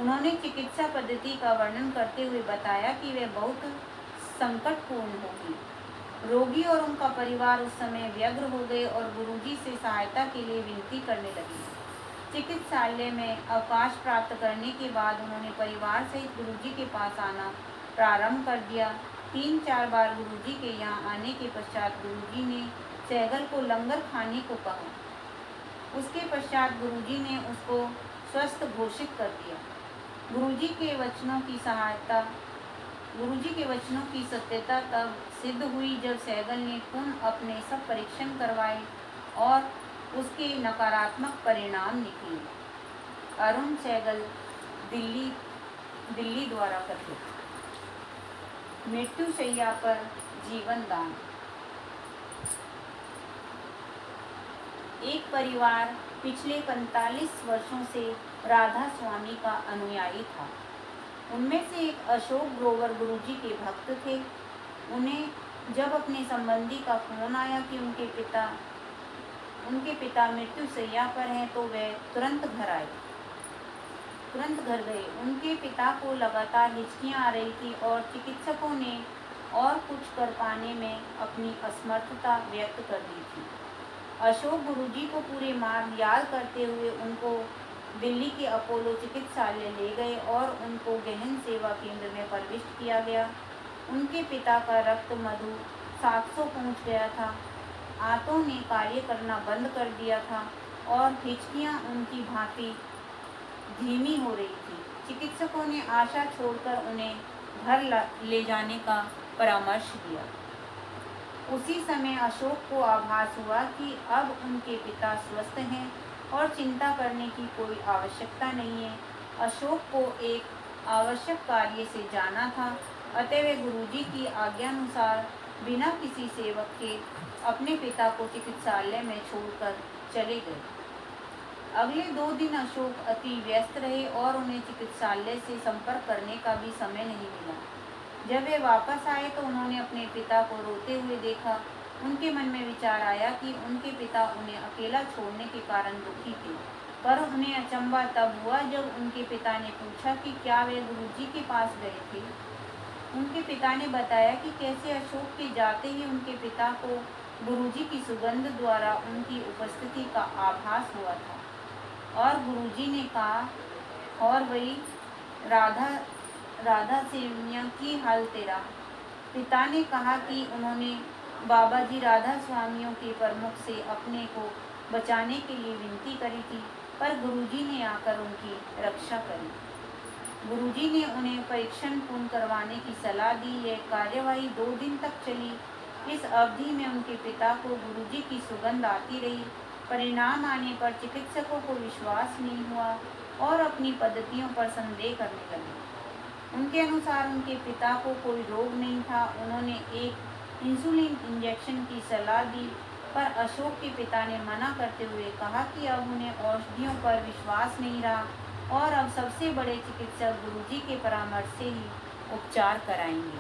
उन्होंने चिकित्सा पद्धति का वर्णन करते हुए बताया कि वह बहुत संकटपूर्ण होगी। रोगी और उनका परिवार उस समय व्यग्र हो गए और गुरुजी से सहायता के लिए विनती करने लगे। चिकित्सालय में अवकाश प्राप्त करने के बाद उन्होंने परिवार सहित गुरुजी के पास आना प्रारंभ कर दिया। 3-4 बार गुरुजी के यहाँ आने के पश्चात गुरुजी ने सहगल को लंगर खाने को कहा। उसके पश्चात गुरुजी ने उसको स्वस्थ घोषित कर दिया। गुरुजी के वचनों की सत्यता तब सिद्ध हुई जब सहगल ने पुनः अपने सब परीक्षण करवाए और उसके नकारात्मक परिणाम निकले। अरुण सहगल, दिल्ली द्वारा कथित। मृत्युशैया पर जीवन दान। एक परिवार पिछले 45 वर्षों से राधा स्वामी का अनुयायी था। उनमें से एक अशोक ग्रोवर गुरुजी के भक्त थे। उन्हें जब अपने संबंधी का फोन आया कि उनके पिता मृत्युशैया पर हैं, तो वे तुरंत घर गए। उनके पिता को लगातार हिचकियां आ रही थी और चिकित्सकों ने और कुछ कर पाने में अपनी असमर्थता व्यक्त कर दी थी। अशोक गुरुजी को पूरे मार्ग याद करते हुए उनको दिल्ली के अपोलो चिकित्सालय ले गए और उनको गहन सेवा केंद्र में प्रविष्ट किया गया। उनके पिता का रक्त मधु 700 पहुंच गया था। आंतों ने कार्य करना बंद कर दिया था और हिचकियां उनकी भांति धीमी हो रही थी। चिकित्सकों ने आशा छोड़कर उन्हें घर ले जाने का परामर्श दिया। उसी समय अशोक को आभास हुआ कि अब उनके पिता स्वस्थ हैं और चिंता करने की कोई आवश्यकता नहीं है। अशोक को एक आवश्यक कार्य से जाना था, अतः वे गुरुजी की आज्ञानुसार बिना किसी सेवक के अपने पिता को चिकित्सालय में छोड़कर चले गए। अगले 2 दिन अशोक अति व्यस्त रहे और उन्हें चिकित्सालय से संपर्क करने का भी समय नहीं मिला। जब वे वापस आए तो उन्होंने अपने पिता को रोते हुए देखा। उनके मन में विचार आया कि उनके पिता उन्हें अकेला छोड़ने के कारण दुखी थे, पर उन्हें अचंभा तब हुआ जब उनके पिता ने पूछा कि क्या वे गुरुजी के पास गए थे। उनके पिता ने बताया कि कैसे अशोक के जाते ही उनके पिता को गुरुजी की सुगंध द्वारा उनकी उपस्थिति का आभास हुआ था और गुरुजी ने कहा, और वही राधा से मियां की हाल तेरा। पिता ने कहा कि उन्होंने बाबा जी राधा स्वामियों के प्रमुख से अपने को बचाने के लिए विनती करी थी, पर गुरुजी ने आकर उनकी रक्षा करी। गुरुजी ने उन्हें परीक्षण पूर्ण करवाने की सलाह दी। यह कार्यवाही 2 दिन तक चली। इस अवधि में उनके पिता को गुरुजी की सुगंध आती रही। परिणाम आने पर चिकित्सकों को विश्वास नहीं हुआ और अपनी पद्धतियों पर संदेह करने लगे। उनके अनुसार उनके पिता को कोई रोग नहीं था। उन्होंने एक इंसुलिन इंजेक्शन की सलाह दी, पर अशोक के पिता ने मना करते हुए कहा कि अब उन्हें औषधियों पर विश्वास नहीं रहा और अब सबसे बड़े चिकित्सक गुरुजी के परामर्श से ही उपचार कराएंगे।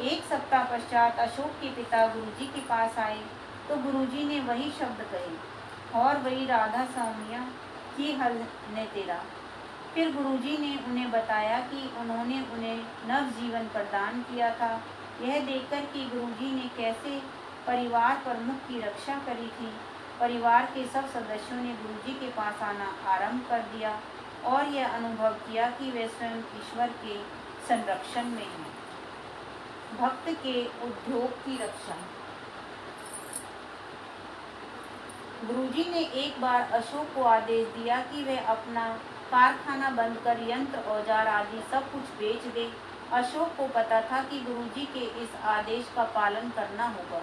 1 सप्ताह पश्चात अशोक के पिता गुरुजी के पास आए तो गुरुजी ने वही शब्द कहे, और वही राधा स्वामिया की हल ने तेरा। फिर गुरुजी ने उन्हें बताया कि उन्होंने उन्हें नव जीवन प्रदान किया था। यह देखकर कि गुरुजी ने कैसे परिवार प्रमुख की रक्षा करी थी, परिवार के सब सदस्यों ने गुरुजी के पास आना आरंभ कर दिया और यह अनुभव किया कि वे स्वयं ईश्वर के संरक्षण में हैं। भक्त के उद्योग की रक्षा। गुरुजी ने एक बार अशोक को आदेश दिया कि वे अपना कारखाना बंद कर यंत्र औजार आदि सब कुछ बेच दे। अशोक को पता था कि गुरुजी के इस आदेश का पालन करना होगा।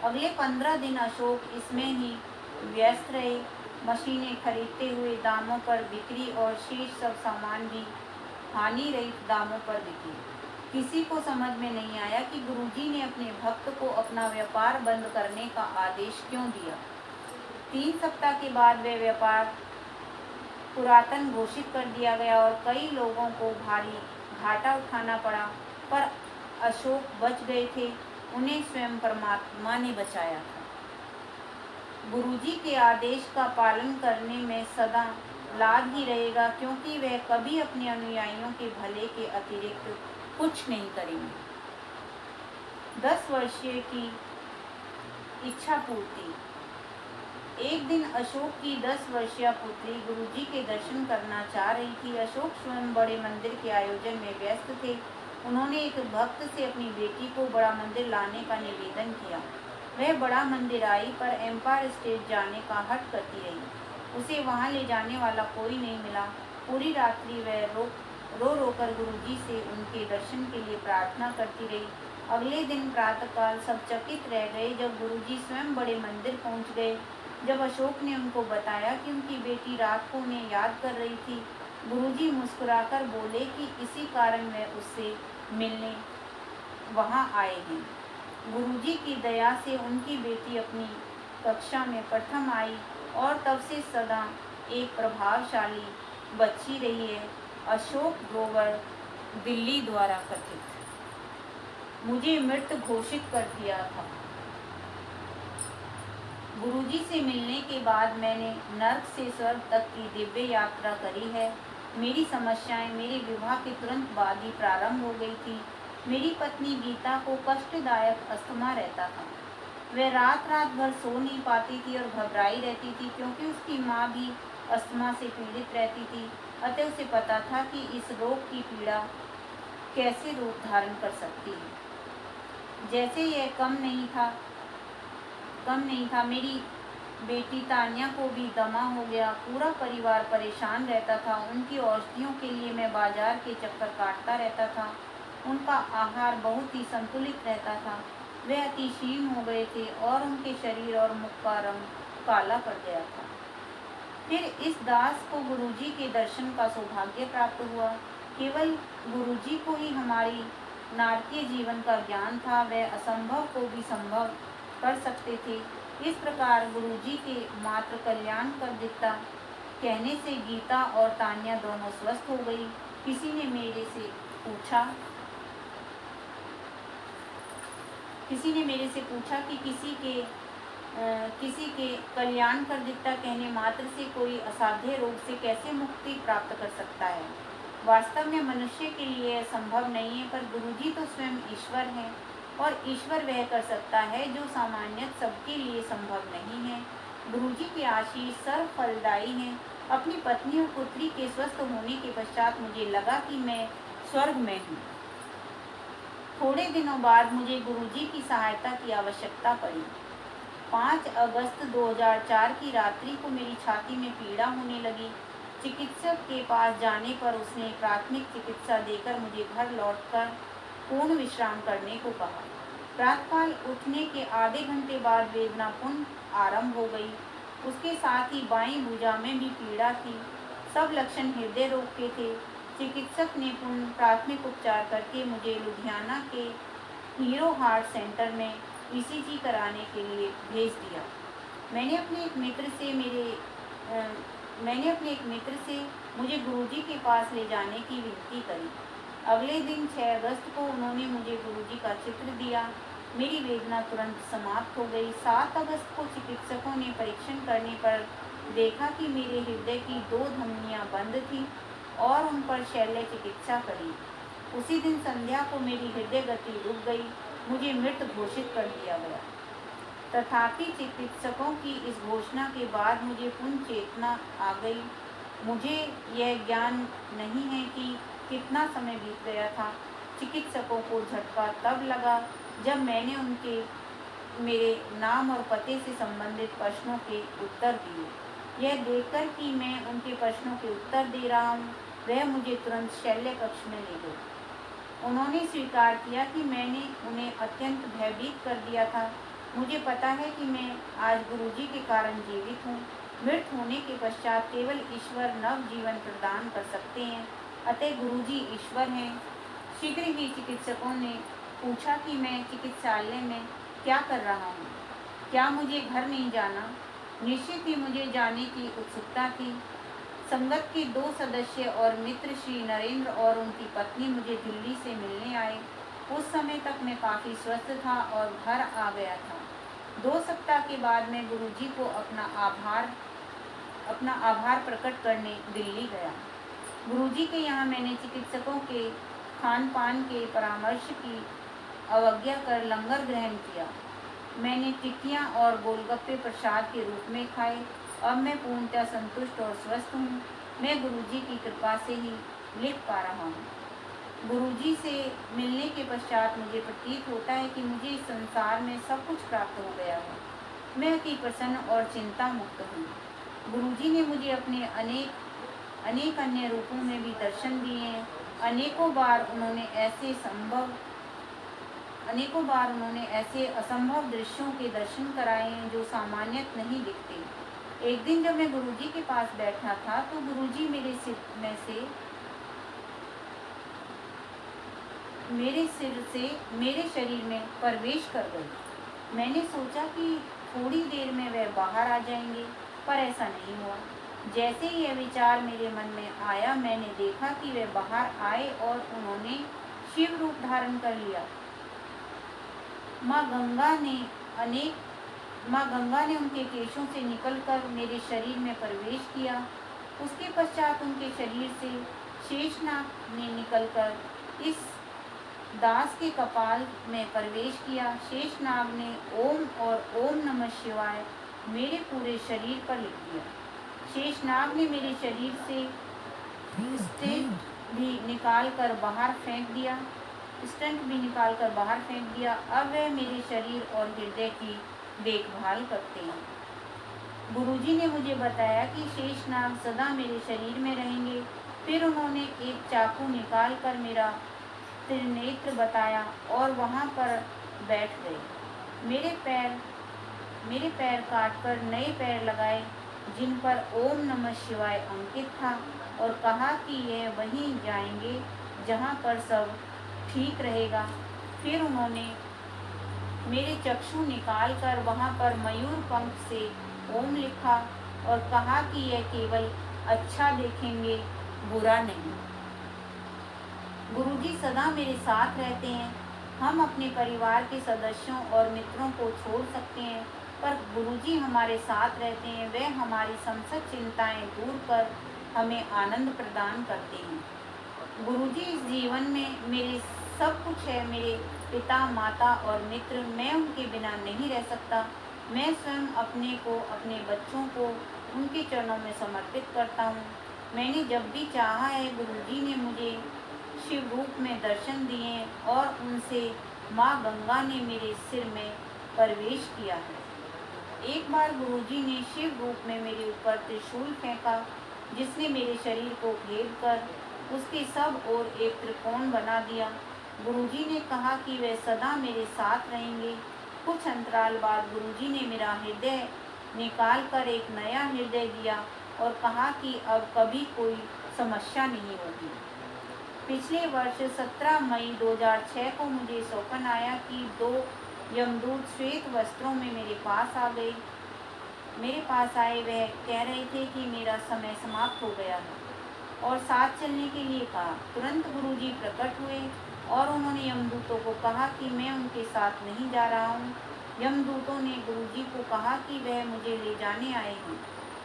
अगले 15 दिन अशोक इसमें ही व्यस्त रहे। मशीनें खरीदते हुए दामों पर बिक्री और शेष सब सामान भी हानि रहित दामों पर बिके। किसी को समझ में नहीं आया कि गुरुजी ने अपने भक्त को अपना व्यापार बंद करने का आदेश क्यों दिया। 3 सप्ताह के बाद वह व्यापार पुरातन घोषित कर दिया गया और कई लोगों को भारी घाटा उठाना पड़ा, पर अशोक बच गए थे। उन्हें स्वयं परमात्मा ने बचाया था। गुरुजी के आदेश का पालन करने में सदा लाभ ही रहेगा, क्योंकि वह कभी अपने अनुयायियों के भले के अतिरिक्त कुछ नहीं करेंगे। 10 वर्षीय की इच्छा पूर्ति। एक दिन अशोक की 10 वर्षीय पुत्री गुरुजी के दर्शन करना चाह रही थी। अशोक स्वयं बड़े मंदिर के आयोजन में व्यस्त थे। उन्होंने एक भक्त से अपनी बेटी को बड़ा मंदिर लाने का निवेदन किया। वह बड़ा मंदिर आई, पर एम्पायर स्टेट जाने का हट करती रही। उसे वहां ले जाने वाला कोई नहीं मिला। पूरी रात्रि वह रो कर गुरुजी से उनके दर्शन के लिए प्रार्थना करती रही। अगले दिन प्रातःकाल सब चकित रह गए जब गुरुजी स्वयं बड़े मंदिर पहुंच गए। जब अशोक ने उनको बताया कि उनकी बेटी रात को उन्हें याद कर रही थी, गुरुजी मुस्कुराकर बोले कि इसी कारण वह उससे मिलने वहां आए हैं। गुरुजी की दया से उनकी बेटी अपनी कक्षा में प्रथम आई और तब से सदा एक प्रभावशाली बच्ची रही है। अशोक ग्रोवर, दिल्ली द्वारा कथित। मुझे मृत घोषित कर दिया था। गुरुजी से मिलने के बाद मैंने नर्क से स्वर्ग तक की दिव्य यात्रा करी है। मेरी समस्याएं मेरे विवाह के तुरंत बाद ही प्रारंभ हो गई थी। मेरी पत्नी गीता को कष्टदायक अस्थमा रहता था। वह रात भर सो नहीं पाती थी और घबराई रहती थी, क्योंकि उसकी माँ भी अस्थमा से पीड़ित रहती थी। अतः उसे पता था कि इस रोग की पीड़ा कैसे रूप धारण कर सकती है। जैसे यह कम नहीं था, मेरी बेटी तान्या को भी दमा हो गया। पूरा परिवार परेशान रहता था। उनकी औषधियों के लिए मैं बाजार के चक्कर काटता रहता था। उनका आहार बहुत ही संतुलित रहता था। वे अति क्षीण हो गए थे और उनके शरीर और मुख का रंग काला पड़ गया था। फिर इस दास को गुरुजी के दर्शन का सौभाग्य प्राप्त हुआ। केवल गुरुजी को ही हमारी नारकीय जीवन का ज्ञान था, वह असंभव को भी संभव कर सकते थे। इस प्रकार गुरुजी के मात्र कल्याण कर दिता कहने से गीता और तान्या दोनों स्वस्थ हो गई। किसी ने मेरे से पूछा कि किसी के कल्याण कर दिता कहने मात्र से कोई असाध्य रोग से कैसे मुक्ति प्राप्त कर सकता है। वास्तव में मनुष्य के लिए यह संभव नहीं है, पर गुरुजी तो स्वयं ईश्वर है और ईश्वर वह कर सकता है जो सामान्य सबके लिए संभव नहीं है। गुरुजी के आशीष सर्व फलदायी हैं। अपनी पत्नी और पुत्री के स्वस्थ होने के पश्चात मुझे लगा कि मैं स्वर्ग में हूँ। थोड़े दिनों बाद मुझे गुरुजी की सहायता की आवश्यकता पड़ी। 5 अगस्त 2004 की रात्रि को मेरी छाती में पीड़ा होने लगी। चिकित्सक के पास जाने पर उसने प्राथमिक चिकित्सा देकर मुझे घर लौटकर पूर्ण विश्राम करने को कहा। प्रातःकाल उठने के आधे घंटे बाद वेदना पुनः आरंभ हो गई। उसके साथ ही बाईं भुजा में भी पीड़ा थी। सब लक्षण हृदय रोग के थे। चिकित्सक ने पुनः प्राथमिक उपचार करके मुझे लुधियाना के हीरो हार्ट सेंटर में ईसीजी कराने के लिए भेज दिया। मैंने अपने एक मित्र से मुझे गुरुजी के पास ले जाने की विनती करी। अगले दिन 6 अगस्त को उन्होंने मुझे गुरुजी का चित्र दिया। मेरी वेदना तुरंत समाप्त हो गई। 7 अगस्त को चिकित्सकों ने परीक्षण करने पर देखा कि मेरे हृदय की 2 धमनियां बंद थीं और उन पर शल्य चिकित्सा करी। उसी दिन संध्या को मेरी हृदय गति रुक गई। मुझे मृत घोषित कर दिया गया। तथापि चिकित्सकों की इस घोषणा के बाद मुझे पुनः चेतना आ गई। मुझे यह ज्ञान नहीं है कि कितना समय बीत गया था। चिकित्सकों को झटका तब लगा जब मैंने मेरे नाम और पते से संबंधित प्रश्नों के उत्तर दिए। यह देखकर कि मैं उनके प्रश्नों के उत्तर दे रहा हूँ, वह मुझे तुरंत शल्य कक्ष में ले गए। उन्होंने स्वीकार किया कि मैंने उन्हें अत्यंत भयभीत कर दिया था। मुझे पता है कि मैं आज गुरुजी के कारण जीवित हूँ। मृत होने के पश्चात केवल ईश्वर नव जीवन प्रदान कर सकते हैं, अतः गुरुजी ईश्वर हैं। शीघ्र ही चिकित्सकों ने पूछा कि मैं चिकित्सालय में क्या कर रहा हूँ, क्या मुझे घर नहीं जाना। निश्चित ही मुझे जाने की उत्सुकता थी। संगत के 2 सदस्य और मित्र श्री नरेंद्र और उनकी पत्नी मुझे दिल्ली से मिलने आए। उस समय तक मैं काफ़ी स्वस्थ था और घर आ गया था। 2 सप्ताह के बाद मैं गुरुजी को अपना आभार प्रकट करने दिल्ली गया। गुरुजी के यहाँ मैंने चिकित्सकों के खान पान के परामर्श की अवज्ञा कर लंगर ग्रहण किया। मैंने टिक्कियाँ और गोलगप्पे प्रसाद के रूप में खाए। अब मैं पूर्णतः संतुष्ट और स्वस्थ हूँ। मैं गुरुजी की कृपा से ही लिख पा रहा हूँ। गुरुजी से मिलने के पश्चात मुझे प्रतीत होता है कि मुझे इस संसार में सब कुछ प्राप्त हो गया है। मैं अति प्रसन्न और चिंता मुक्त हूँ। गुरुजी ने मुझे अपने अनेक अन्य रूपों में भी दर्शन दिए हैं। अनेकों बार उन्होंने ऐसे असंभव दृश्यों के दर्शन कराए हैं जो सामान्यत नहीं दिखते। एक दिन जब मैं गुरुजी के पास बैठा था तो गुरुजी मेरे शरीर में प्रवेश कर गए। मैंने सोचा कि थोड़ी देर में वह बाहर आ जाएंगे, पर ऐसा नहीं हुआ। जैसे ही यह विचार मेरे मन में आया, मैंने देखा कि वे बाहर आए और उन्होंने शिव रूप धारण कर लिया। माँ गंगा ने उनके केशों से निकलकर मेरे शरीर में प्रवेश किया। उसके पश्चात उनके शरीर से शेषनाग ने निकलकर इस दास के कपाल में प्रवेश किया। शेषनाग ने ओम और ओम नमः शिवाय मेरे पूरे शरीर पर लिख दिया। शेषनाग ने मेरे शरीर से स्टेंट भी निकाल कर बाहर फेंक दिया। अब वह मेरे शरीर और हृदय की देखभाल करते हैं। गुरुजी ने मुझे बताया कि शेषनाग सदा मेरे शरीर में रहेंगे। फिर उन्होंने एक चाकू निकाल कर मेरा त्रिनेत्र बताया और वहाँ पर बैठ गए। मेरे पैर काटकर नए पैर लगाए जिन पर ओम नमः शिवाय अंकित था और कहा कि यह वहीं जाएंगे जहाँ पर सब ठीक रहेगा। फिर उन्होंने मेरे चक्षु निकालकर वहाँ पर मयूर पंख से ओम लिखा और कहा कि यह केवल अच्छा देखेंगे, बुरा नहीं। गुरुजी सदा मेरे साथ रहते हैं। हम अपने परिवार के सदस्यों और मित्रों को छोड़ सकते हैं, पर गुरुजी हमारे साथ रहते हैं। वे हमारी समस्त चिंताएं दूर कर हमें आनंद प्रदान करते हैं। गुरुजी इस जीवन में मेरे सब कुछ है, मेरे पिता, माता और मित्र। मैं उनके बिना नहीं रह सकता। मैं स्वयं अपने को, अपने बच्चों को उनके चरणों में समर्पित करता हूँ। मैंने जब भी चाहा है, गुरुजी ने मुझे शिव रूप में दर्शन दिए और उनसे माँ गंगा ने मेरे सिर में प्रवेश किया है। एक बार गुरुजी ने शिव रूप में मेरे ऊपर त्रिशूल फेंका, जिसने मेरे शरीर को घेर कर उसके सब ओर एक त्रिकोण बना दिया। गुरुजी ने कहा कि वे सदा मेरे साथ रहेंगे। कुछ अंतराल बाद गुरुजी ने मेरा हृदय निकाल कर एक नया हृदय दिया और कहा कि अब कभी कोई समस्या नहीं होगी। पिछले वर्ष 17 मई 2006 को मुझे सौंपन आया कि 2 यमदूत श्वेत वस्त्रों में मेरे पास आ गए। मेरे पास आए वह कह रहे थे कि मेरा समय समाप्त हो गया है और साथ चलने के लिए कहा। तुरंत गुरुजी प्रकट हुए और उन्होंने यमदूतों को कहा कि मैं उनके साथ नहीं जा रहा हूँ। यमदूतों ने गुरुजी को कहा कि वह मुझे ले जाने आए हैं।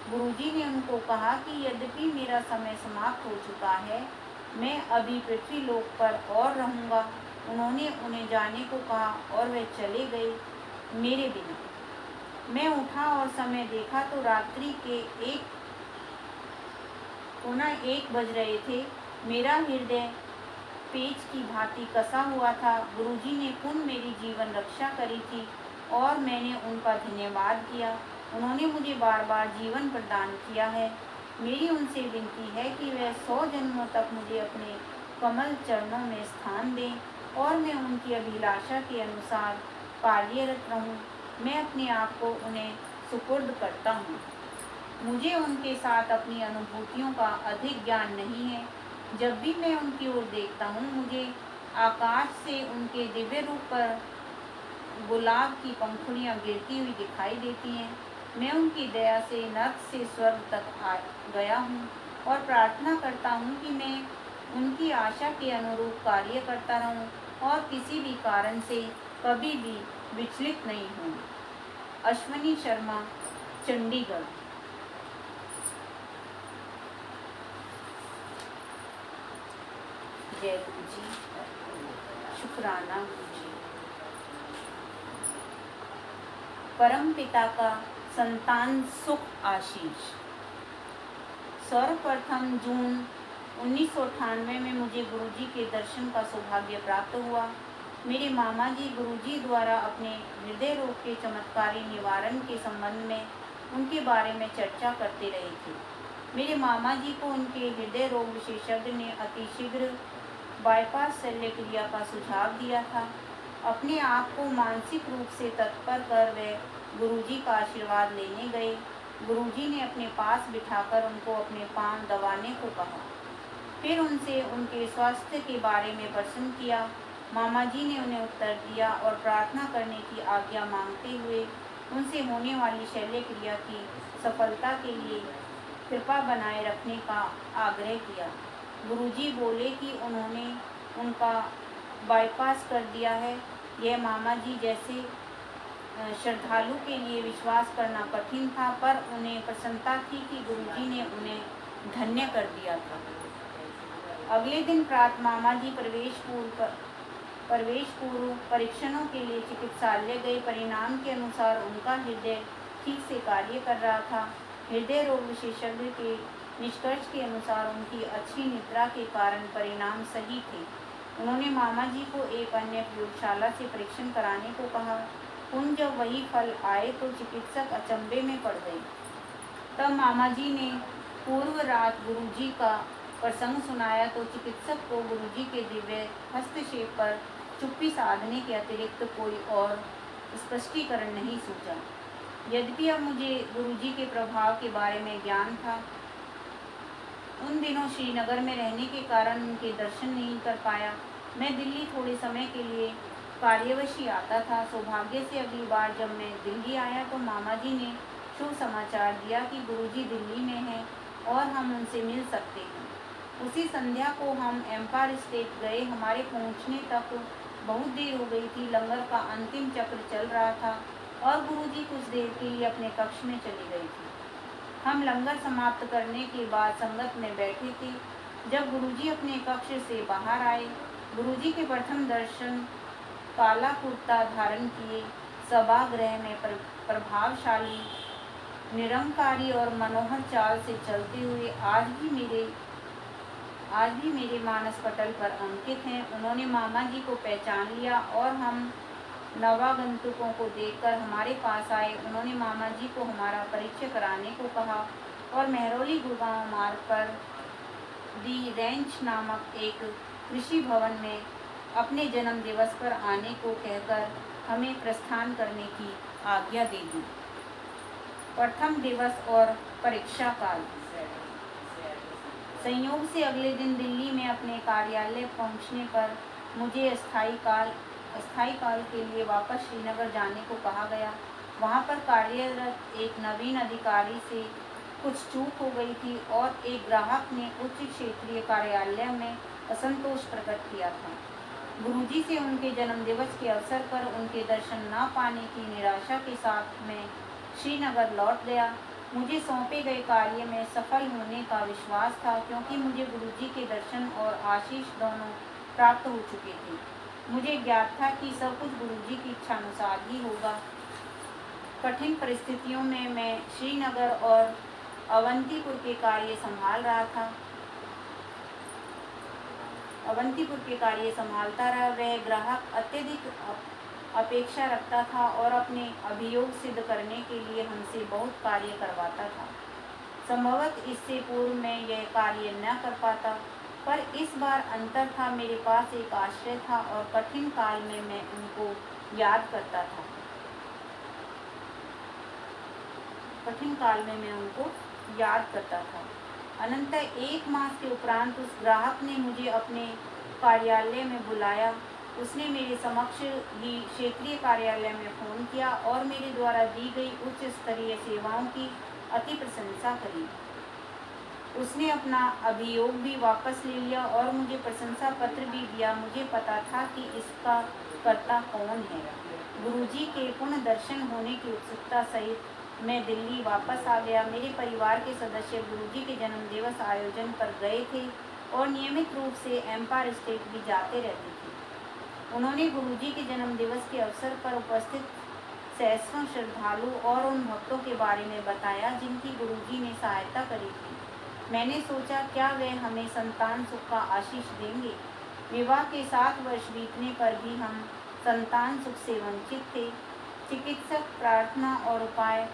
गुरुजी ने उनको कहा कि यद्यपि मेरा समय समाप्त हो चुका है, मैं अभी पृथ्वी लोक पर और रहूँगा। उन्होंने उन्हें जाने को कहा और वे चले गए मेरे बिना। मैं उठा और समय देखा तो रात्रि के 1 बज रहे थे। मेरा हृदय पेच की भांति कसा हुआ था। गुरुजी ने पुनः मेरी जीवन रक्षा करी थी और मैंने उनका धन्यवाद किया। उन्होंने मुझे बार बार जीवन प्रदान किया है। मेरी उनसे विनती है कि वह 100 जन्मों तक मुझे अपने कमल चरणों में स्थान दें और मैं उनकी अभिलाषा के अनुसार कार्यरत रहूं। मैं अपने आप को उन्हें सुपुर्द करता हूँ। मुझे उनके साथ अपनी अनुभूतियों का अधिक ज्ञान नहीं है। जब भी मैं उनकी ओर देखता हूँ, मुझे आकाश से उनके दिव्य रूप पर गुलाब की पंखुड़ियाँ गिरती हुई दिखाई देती हैं। मैं उनकी दया से नर्क से स्वर्ग तक आ गया हूँ और प्रार्थना करता हूँ कि मैं उनकी आशा के अनुरूप कार्य करता रहूँ और किसी भी कारण से कभी भी विचलित नहीं हूँ। अश्वनी शर्मा, चंडीगढ़। जय गुरु जी, शुक्राना गुरु जी। परम पिता का संतान सुख आशीष। सर्वप्रथम जून 1998 में मुझे गुरुजी के दर्शन का सौभाग्य प्राप्त हुआ। मेरे मामा जी गुरुजी द्वारा अपने हृदय रोग के चमत्कारी निवारण के संबंध में उनके बारे में चर्चा करते रहे थे। मेरे मामा जी को उनके हृदय रोग विशेषज्ञ ने अतिशीघ्र बाईपास शल्य क्रिया का सुझाव दिया था। अपने आप को मानसिक रूप से तत्पर कर वे गुरुजी का आशीर्वाद लेने गए। गुरुजी ने अपने पास बिठाकर उनको अपने पांव दबाने को कहा। फिर उनसे उनके स्वास्थ्य के बारे में प्रश्न किया। मामा जी ने उन्हें उत्तर दिया और प्रार्थना करने की आज्ञा मांगते हुए उनसे होने वाली शल्य क्रिया की सफलता के लिए कृपा बनाए रखने का आग्रह किया। गुरुजी बोले कि उन्होंने उनका बाईपास कर दिया है। यह मामा जी जैसे श्रद्धालु के लिए विश्वास करना कठिन था, पर उन्हें प्रसन्नता थी कि गुरुजी ने उन्हें धन्य कर दिया था। अगले दिन प्रातः मामा जी प्रवेश पूर्व परीक्षणों के लिए चिकित्सालय गए। परिणाम के अनुसार उनका हृदय ठीक से कार्य कर रहा था। हृदय रोग विशेषज्ञ के निष्कर्ष के अनुसार उनकी अच्छी निद्रा के कारण परिणाम सही थे। उन्होंने मामा जी को एक अन्य प्रयोगशाला से परीक्षण कराने को कहा। उन जब वही फल आए तो चिकित्सक अचंभे में पड़ गए। तब मामा जी ने पूर्व रात गुरुजी का प्रसंग सुनाया तो चिकित्सक को गुरुजी के दिव्य हस्तक्षेप पर चुप्पी साधने के अतिरिक्त कोई और स्पष्टीकरण नहीं सूझा। यद्यपि अब मुझे गुरुजी के प्रभाव के बारे में ज्ञान था, उन दिनों श्रीनगर में रहने के कारण उनके दर्शन नहीं कर पाया। मैं दिल्ली थोड़े समय के लिए कार्यवशी आता था। सौभाग्य से अगली बार जब मैं दिल्ली आया तो मामा जी ने शुभ समाचार दिया कि गुरुजी दिल्ली में हैं और हम उनसे मिल सकते हैं। उसी संध्या को हम एम्पायर स्टेट गए। हमारे पहुंचने तक बहुत देर हो गई थी। लंगर का अंतिम चक्र चल रहा था और गुरुजी कुछ देर के लिए अपने कक्ष में चली गई थी। हम लंगर समाप्त करने के बाद संगत में बैठे थे। जब गुरुजी अपने कक्ष से बाहर आए, गुरुजी के प्रथम दर्शन काला कुर्ता धारण किए, सभागृह में प्रभावशाली, निरंकारी और मनोहर चाल से चलते हुए आज भी मेरे मानस पटल पर अंकित हैं। उन्होंने मामा जी को पहचान लिया और हम नवागंतुकों को देखकर हमारे पास आए। उन्होंने मामा जी को हमारा परिचय कराने को कहा और मेहरौली गुड़गांव मार्ग पर दी रेंच नामक एक कृषि भवन में अपने जन्म दिवस पर आने को कहकर हमें प्रस्थान करने की आज्ञा दे दी। प्रथम दिवस और परीक्षा काल। संयोग से अगले दिन दिल्ली में अपने कार्यालय पहुंचने पर मुझे अस्थायी काल के लिए वापस श्रीनगर जाने को कहा गया। वहां पर कार्यरत एक नवीन अधिकारी से कुछ चूक हो गई थी और एक ग्राहक ने उच्च क्षेत्रीय कार्यालय में असंतोष प्रकट किया था। गुरुजी से उनके जन्मदिवस के अवसर पर उनके दर्शन न पाने की निराशा के साथ मैं श्रीनगर लौट गया। मुझे सौंपे गए कार्य में सफल होने का विश्वास था, क्योंकि मुझे गुरुजी के दर्शन और आशीष दोनों प्राप्त हो चुके थे। मुझे ज्ञात था कि सब कुछ गुरुजी की इच्छानुसार ही होगा। कठिन परिस्थितियों में मैं श्रीनगर और अवंतीपुर के कार्य संभालता रहा। वह ग्राहक अत्यधिक अपेक्षा रखता था और अपने अभियोग सिद्ध करने के लिए हमसे बहुत कार्य करवाता था। संभवतः इससे पूर्व मैं यह कार्य न कर पाता, पर इस बार अंतर था। मेरे पास एक आश्रय था और कठिन काल में मैं उनको याद करता था। अनंतर 1 मास के उपरांत उस ग्राहक ने मुझे अपने कार्यालय में बुलाया। उसने मेरे समक्ष ही क्षेत्रीय कार्यालय में फोन किया और मेरे द्वारा दी गई उच्च स्तरीय सेवाओं की अति प्रशंसा करी। उसने अपना अभियोग भी वापस ले लिया और मुझे प्रशंसा पत्र भी दिया। मुझे पता था कि इसका कर्ता कौन है। गुरुजी के पुनः दर्शन होने की उत्सुकता सहित मैं दिल्ली वापस आ गया। मेरे परिवार के सदस्य गुरुजी के जन्मदिवस आयोजन पर गए थे और नियमित रूप से एम्पायर स्टेट भी जाते रहते थे। उन्होंने गुरुजी के जन्मदिवस के अवसर पर उपस्थित सैकड़ों श्रद्धालु और उन भक्तों के बारे में बताया जिनकी गुरुजी ने सहायता करी थी। मैंने सोचा, क्या वे हमें संतान सुख का आशीष देंगे। विवाह के 7 वर्ष बीतने पर भी हम संतान सुख से वंचित थे। चिकित्सक, प्रार्थना और उपाय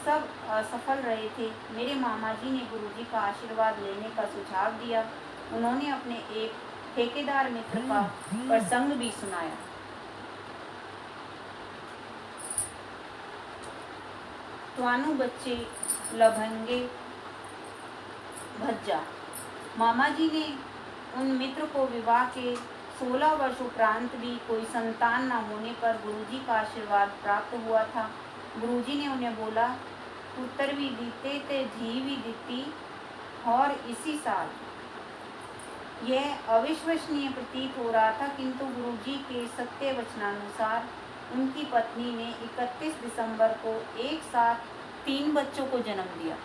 सब असफल रहे थे। मेरे मामा जी ने गुरुजी का आशीर्वाद लेने का सुझाव दिया। उन्होंने अपने एक ठेकेदार मित्र का प्रसंग भी सुनाया। त्वानु बच्चे लभंगे भज्जा। मामा जी ने उन मित्र को विवाह के 16 वर्ष उपरांत भी कोई संतान न होने पर गुरुजी का आशीर्वाद प्राप्त हुआ था। गुरुजी ने उन्हें बोला, पुत्र भी दीते ते धी भी दीती और इसी साल। यह अविश्वसनीय प्रतीत हो रहा था, किंतु गुरुजी के सत्य वचनानुसार उनकी पत्नी ने 31 दिसंबर को एक साथ 3 बच्चों को जन्म दिया,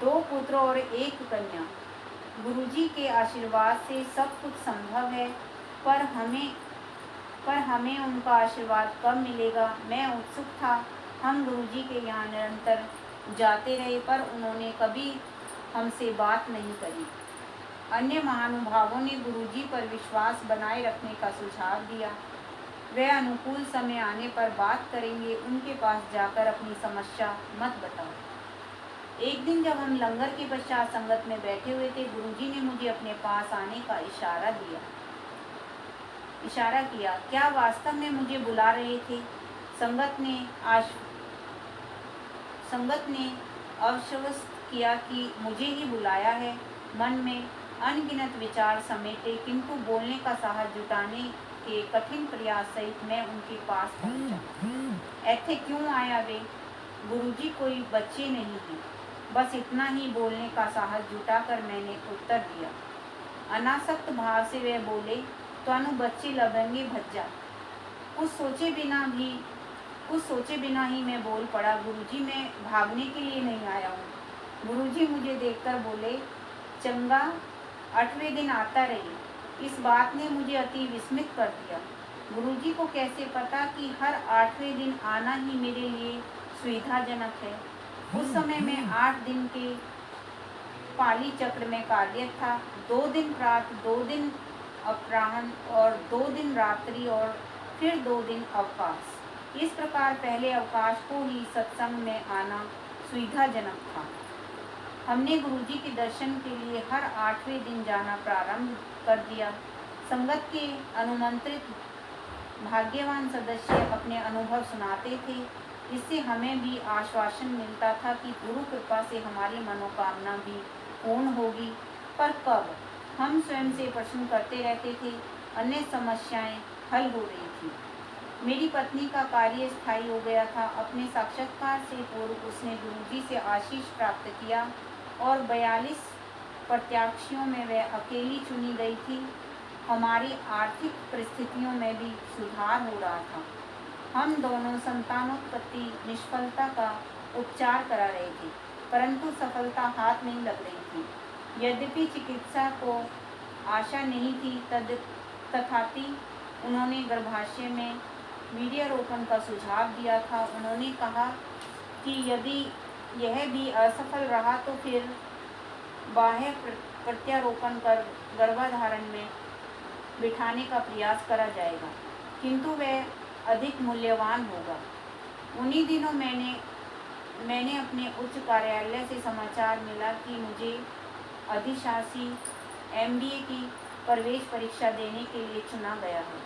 2 पुत्र और 1 कन्या। गुरुजी के आशीर्वाद से सब कुछ संभव है, पर हमें उनका आशीर्वाद कब मिलेगा। मैं उत्सुक था। हम गुरुजी के यहाँ निरंतर जाते रहे, पर उन्होंने कभी हमसे बात नहीं करी। अन्य महानुभावों ने गुरुजी पर विश्वास बनाए रखने का सुझाव दिया। वे अनुकूल समय आने पर बात करेंगे। उनके पास जाकर अपनी समस्या मत बताओ। एक दिन जब हम लंगर के पश्चात संगत में बैठे हुए थे, गुरुजी ने मुझे अपने पास आने का इशारा किया। क्या वास्तव में मुझे बुला रहे थे? संगत ने आश्वस्त किया कि मुझे ही बुलाया है। मन में अनगिनत विचार समेटे, किंतु बोलने का साहस जुटाने के कठिन प्रयास सहित मैं उनके पास पहुंचा। ऐथे क्यों आया वे? गुरुजी कोई बच्चे नहीं हैं। बस इतना ही बोलने का साहस जुटाकर मैंने उत्तर दिया। अनासक्त भाव से वे बोले, "त्वानु बच्चे लबेंगे भज्जा।" कुछ सोचे बिना ही मैं बोल पड़ा, "गुरुजी, मैं भागने के लिए नहीं आया हूँ।" गुरुजी मुझे देखकर बोले, "चंगा, 8वें दिन आता रही।" इस बात ने मुझे अति विस्मित कर दिया। गुरुजी को कैसे पता कि हर 8वें दिन आना ही मेरे लिए सुविधाजनक है। उस समय मैं 8 दिन के पाली चक्र में कार्यरत था। 2 दिन प्रातः, 2 दिन अपराह्न और 2 दिन रात्रि और फिर 2 दिन अवकाश। इस प्रकार पहले अवकाश को ही सत्संग में आना सुविधाजनक था। हमने गुरुजी के दर्शन के लिए हर 8वें दिन जाना प्रारंभ कर दिया। संगत के अनुमंत्रित भाग्यवान सदस्य अपने अनुभव सुनाते थे। इससे हमें भी आश्वासन मिलता था कि गुरु कृपा से हमारी मनोकामना भी पूर्ण होगी। पर कब? हम स्वयं से प्रश्न करते रहते थे। अन्य समस्याएं हल हो रही थी। मेरी पत्नी का कार्य स्थायी हो गया था। अपने साक्षात्कार से पूर्व उसने गुरुजी से आशीष प्राप्त किया और 42 प्रत्याशियों में वह अकेली चुनी गई थी। हमारी आर्थिक परिस्थितियों में भी सुधार हो रहा था। हम दोनों संतानोत्पत्ति निष्फलता का उपचार करा रहे थे, परंतु सफलता हाथ नहीं लग रही थी। यद्यपि चिकित्सा को आशा नहीं थी, तथापि उन्होंने गर्भाशय में वीर्यारोपण का सुझाव दिया था। उन्होंने कहा कि यदि यह भी असफल रहा तो फिर बाह्य प्रत्यारोपण कर गर्भाधारण में बिठाने का प्रयास करा जाएगा, किंतु वह अधिक मूल्यवान होगा। उन्हीं दिनों मैंने अपने उच्च कार्यालय से समाचार मिला कि मुझे अधिशासी MBA की प्रवेश परीक्षा देने के लिए चुना गया है।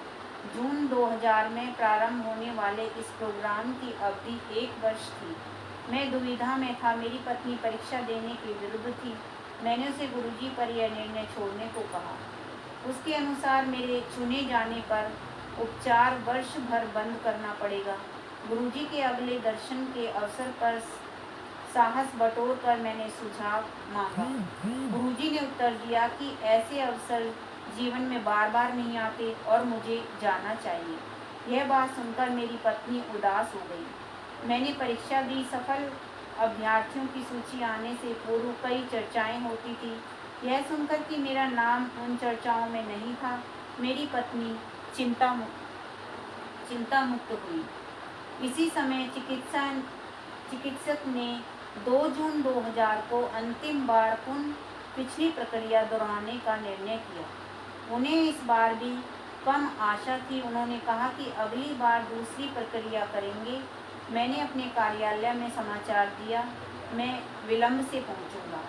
जून 2000 में प्रारंभ होने वाले इस प्रोग्राम की अवधि 1 वर्ष थी। मैं दुविधा में था। मेरी पत्नी परीक्षा देने के विरुद्ध थी। मैंने उसे गुरुजी पर यह निर्णय छोड़ने को कहा। उसके अनुसार मेरे चुने जाने पर उपचार वर्ष भर बंद करना पड़ेगा। गुरुजी के अगले दर्शन के अवसर पर साहस बटोर कर मैंने सुझाव मांगा। गुरुजी ने उत्तर दिया कि ऐसे अवसर जीवन में बार बार नहीं आते और मुझे जाना चाहिए। यह बात सुनकर मेरी पत्नी उदास हो गई। मैंने परीक्षा दी। सफल अभ्यर्थियों की सूची आने से पूर्व कई चर्चाएं होती थी। यह सुनकर कि मेरा नाम उन चर्चाओं में नहीं था, मेरी पत्नी चिंता मुक्त हुई। इसी समय चिकित्सक ने 2 जून 2000 को अंतिम बार पुनः पिछली प्रक्रिया दोहराने का निर्णय किया। उन्हें इस बार भी कम आशा थी। उन्होंने कहा कि अगली बार दूसरी प्रक्रिया करेंगे। मैंने अपने कार्यालय में समाचार दिया, मैं विलंब से पहुंचूंगा।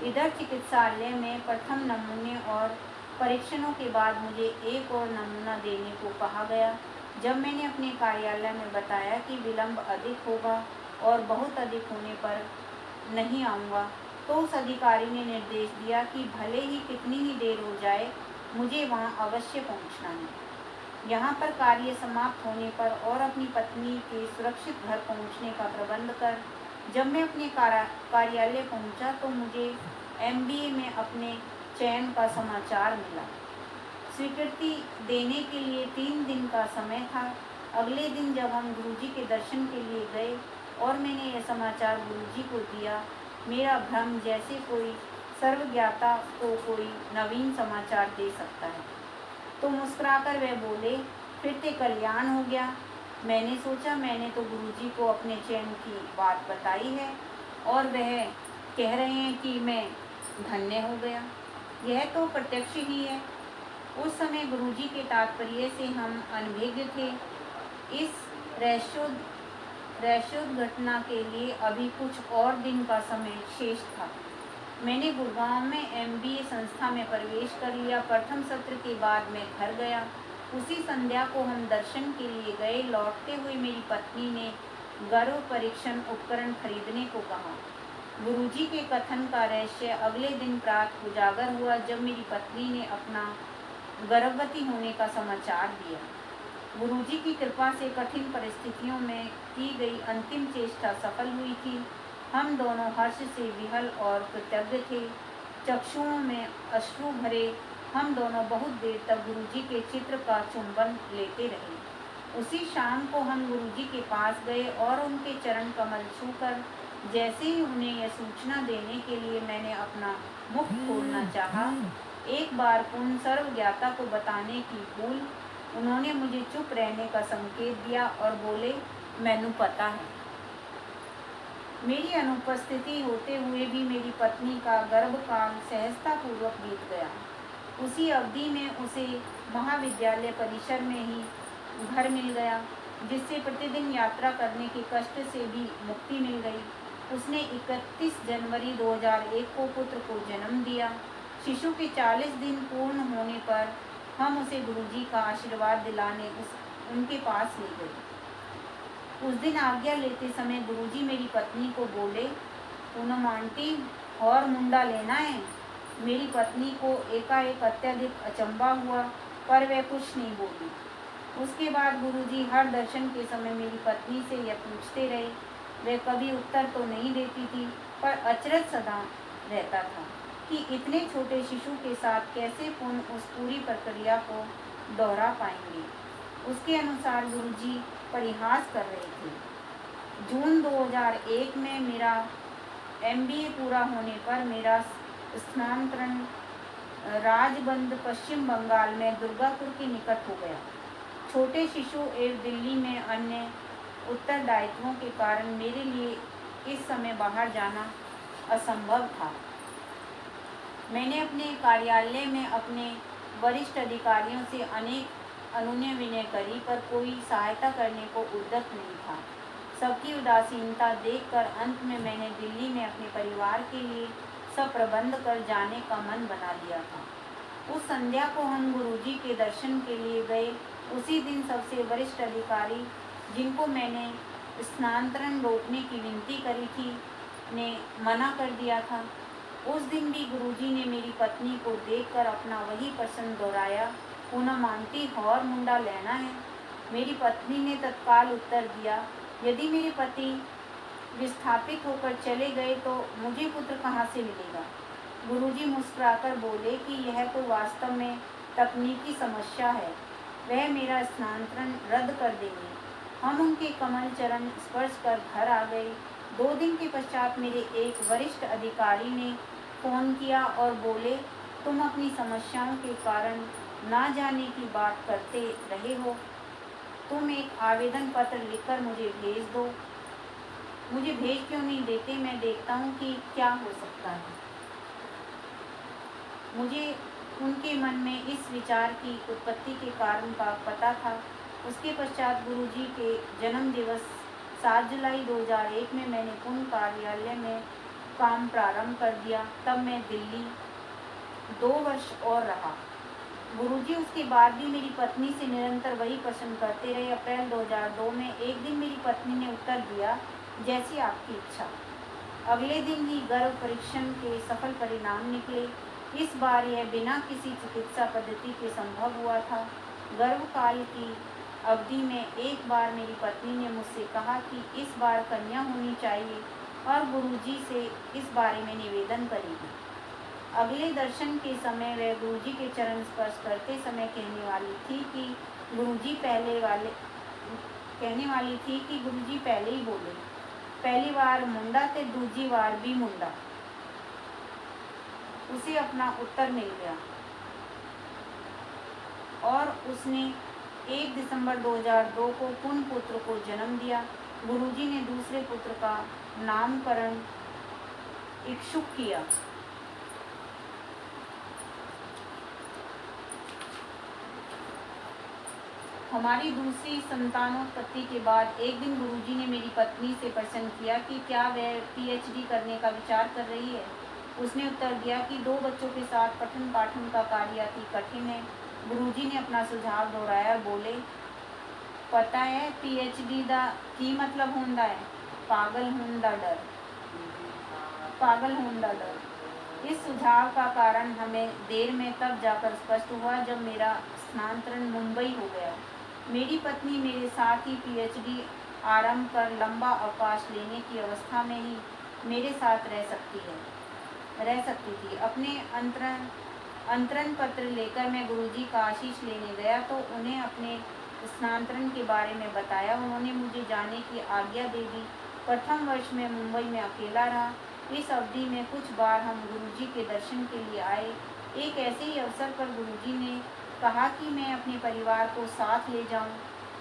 इधर चिकित्सालय में प्रथम नमूने और परीक्षणों के बाद मुझे एक और नमूना देने को कहा गया। जब मैंने अपने कार्यालय में बताया कि विलंब अधिक होगा और बहुत अधिक होने पर नहीं आऊँगा, तो उस अधिकारी ने निर्देश दिया कि भले ही कितनी ही देर हो जाए, मुझे वहाँ अवश्य पहुँचना है। यहाँ पर कार्य समाप्त होने पर और अपनी पत्नी के सुरक्षित घर पहुँचने का प्रबंध कर जब मैं अपने कार्यालय पहुँचा तो मुझे MBA में अपने चयन का समाचार मिला। स्वीकृति देने के लिए 3 दिन का समय था। अगले दिन जब हम गुरुजी के दर्शन के लिए गए और मैंने यह समाचार गुरुजी को दिया, मेरा भ्रम जैसे कोई सर्वज्ञाता को कोई नवीन समाचार दे सकता है, तो मुस्कुराकर वह बोले, "फिर ते कल्याण हो गया।" मैंने सोचा, मैंने तो गुरुजी को अपने चयन की बात बताई है और वह कह रहे हैं कि मैं धन्य हो गया। यह तो प्रत्यक्ष ही है। उस समय गुरुजी के तात्पर्य से हम अनभिज्ञ थे। इस रहस्योद्घटना के लिए अभी कुछ और दिन का समय शेष था। मैंने गुड़गांव में MBA संस्था में प्रवेश कर लिया। प्रथम सत्र के बाद मैं घर गया। उसी संध्या को हम दर्शन के लिए गए। लौटते हुए मेरी पत्नी ने गर्भ परीक्षण उपकरण खरीदने को कहा। गुरुजी के कथन का रहस्य अगले दिन प्रातः उजागर हुआ जब मेरी पत्नी ने अपना गर्भवती होने का समाचार दिया। गुरुजी की कृपा से कठिन परिस्थितियों में की गई अंतिम चेष्टा सफल हुई थी। हम दोनों हर्ष से विहल और कृतज्ञ थे। चक्षुओं में अश्रु भरे हम दोनों बहुत देर तक गुरुजी के चित्र का चुंबन लेते रहे। उसी शाम को हम गुरुजी के पास गए और उनके चरण कमल छूकर जैसे ही उन्हें यह सूचना देने के लिए मैंने अपना मुख खोलना चाहा, एक बार पूर्ण सर्वज्ञाता को बताने की भूल उन्होंने मुझे चुप रहने का संकेत दिया और बोले, मैनू पता है। मेरी अनुपस्थिति होते हुए भी मेरी पत्नी का गर्भकाल सहजतापूर्वक बीत गया। उसी अवधि में उसे महाविद्यालय परिसर में ही घर मिल गया, जिससे प्रतिदिन यात्रा करने के कष्ट से भी मुक्ति मिल गई। उसने 31 जनवरी 2001 को पुत्र को जन्म दिया। शिशु के 40 दिन पूर्ण होने पर हम उसे गुरुजी का आशीर्वाद दिलाने उनके पास ले गए। उस दिन आज्ञा लेते समय गुरुजी मेरी पत्नी को बोले, पूनम आंटी और मुंडा लेना है। मेरी पत्नी को एकाएक अत्यधिक अचंभा हुआ, पर वह कुछ नहीं बोली। उसके बाद गुरुजी हर दर्शन के समय मेरी पत्नी से यह पूछते रहे। वह कभी उत्तर तो नहीं देती थी, पर अचरज सदा रहता था कि इतने छोटे शिशु के साथ कैसे पुनः उस पूरी प्रक्रिया को दोहरा पाएंगे। उसके अनुसार गुरुजी परिहास कर रहे थे। जून 2001 में मेरा MBA पूरा होने पर मेरा स्थानांतरण राजबंद पश्चिम बंगाल में दुर्गापुर के निकट हो गया। छोटे शिशु एवं दिल्ली में अन्य उत्तरदायित्वों के कारण मेरे लिए इस समय बाहर जाना असंभव था। मैंने अपने कार्यालय में अपने वरिष्ठ अधिकारियों से अनेक अनुनय विनय करी, पर कोई सहायता करने को उद्यत नहीं था। सबकी उदासीनता देखकर अंत में मैंने दिल्ली में अपने परिवार के लिए सब प्रबंध कर जाने का मन बना लिया था। उस संध्या को हम गुरुजी के दर्शन के लिए गए। उसी दिन सबसे वरिष्ठ अधिकारी, जिनको मैंने स्थानांतरण रोकने की विनती करी थी, ने मना कर दिया था। उस दिन भी गुरुजी ने मेरी पत्नी को देखकर अपना वही प्रश्न दोहराया, पूनम आंटी और मुंडा लेना है। मेरी पत्नी ने तत्काल उत्तर दिया, यदि मेरे पति विस्थापित होकर चले गए तो मुझे पुत्र कहाँ से मिलेगा। गुरुजी मुस्कुराकर बोले कि यह तो वास्तव में तकनीकी समस्या है, वह मेरा स्थानांतरण रद्द कर देंगे। हम उनके कमल चरण स्पर्श कर घर आ गए। 2 दिन के पश्चात मेरे एक वरिष्ठ अधिकारी ने फ़ोन किया और बोले, तुम अपनी समस्याओं के कारण ना जाने की बात करते रहे हो, तुम एक आवेदन पत्र लिखकर मुझे भेज दो। मुझे भेज क्यों नहीं देते, मैं देखता हूँ कि क्या हो सकता है। मुझे उनके मन में इस विचार की उत्पत्ति के कारण का पता था। उसके पश्चात गुरुजी के जन्म दिवस 7 जुलाई 2001 में मैंने पुनः कार्यालय में काम प्रारंभ कर दिया। तब मैं दिल्ली 2 वर्ष और रहा। गुरुजी उसके बाद भी मेरी पत्नी से निरंतर वही प्रश्न करते रहे। अप्रैल 2002 में एक दिन मेरी पत्नी ने उत्तर दिया, जैसी आपकी इच्छा। अगले दिन ही गर्भ परीक्षण के सफल परिणाम निकले। इस बार यह बिना किसी चिकित्सा पद्धति के संभव हुआ था। गर्भकाल की अवधि में एक बार मेरी पत्नी ने मुझसे कहा कि इस बार कन्या होनी चाहिए और गुरुजी से इस बारे में निवेदन करेगी। अगले दर्शन के समय वह गुरुजी के चरण स्पर्श करते समय कहने वाली थी कि गुरुजी पहले ही बोले। पहली बार मुंडा ते दूजी बार भी मुंडा। उसे अपना उत्तर मिल गया और उसने 1 दिसंबर 2002 को पुनः पुत्र को जन्म दिया। गुरुजी ने दूसरे पुत्र का नामकरण इच्छुक किया। हमारी दूसरी संतानोत्पत्ति के बाद एक दिन गुरुजी ने मेरी पत्नी से प्रश्न किया कि क्या वह PhD करने का विचार कर रही है। उसने उत्तर दिया कि 2 बच्चों के साथ पठन पाठन का कार्य अति कठिन है। गुरुजी ने अपना सुझाव दोहराया और बोले, पता है PhD दा की मतलब होंदा है, पागल होने दा डर। पागल होने लगा। इस सुझाव का कारण हमें देर में तब जाकर स्पष्ट हुआ जब मेरा स्थानांतरण मुंबई हो गया। मेरी पत्नी मेरे साथ ही पीएचडी आरंभ कर लंबा अवकाश लेने की अवस्था में ही मेरे साथ रह सकती थी। अपने अंतरण पत्र लेकर मैं गुरुजी का आशीष लेने गया तो उन्हें अपने स्थानांतरण के बारे में बताया। उन्होंने मुझे जाने की आज्ञा दे दी। प्रथम वर्ष में मुंबई में अकेला रहा। इस अवधि में कुछ बार हम गुरुजी के दर्शन के लिए आए। एक ऐसे ही अवसर पर गुरुजी ने कहा कि मैं अपने परिवार को साथ ले जाऊं,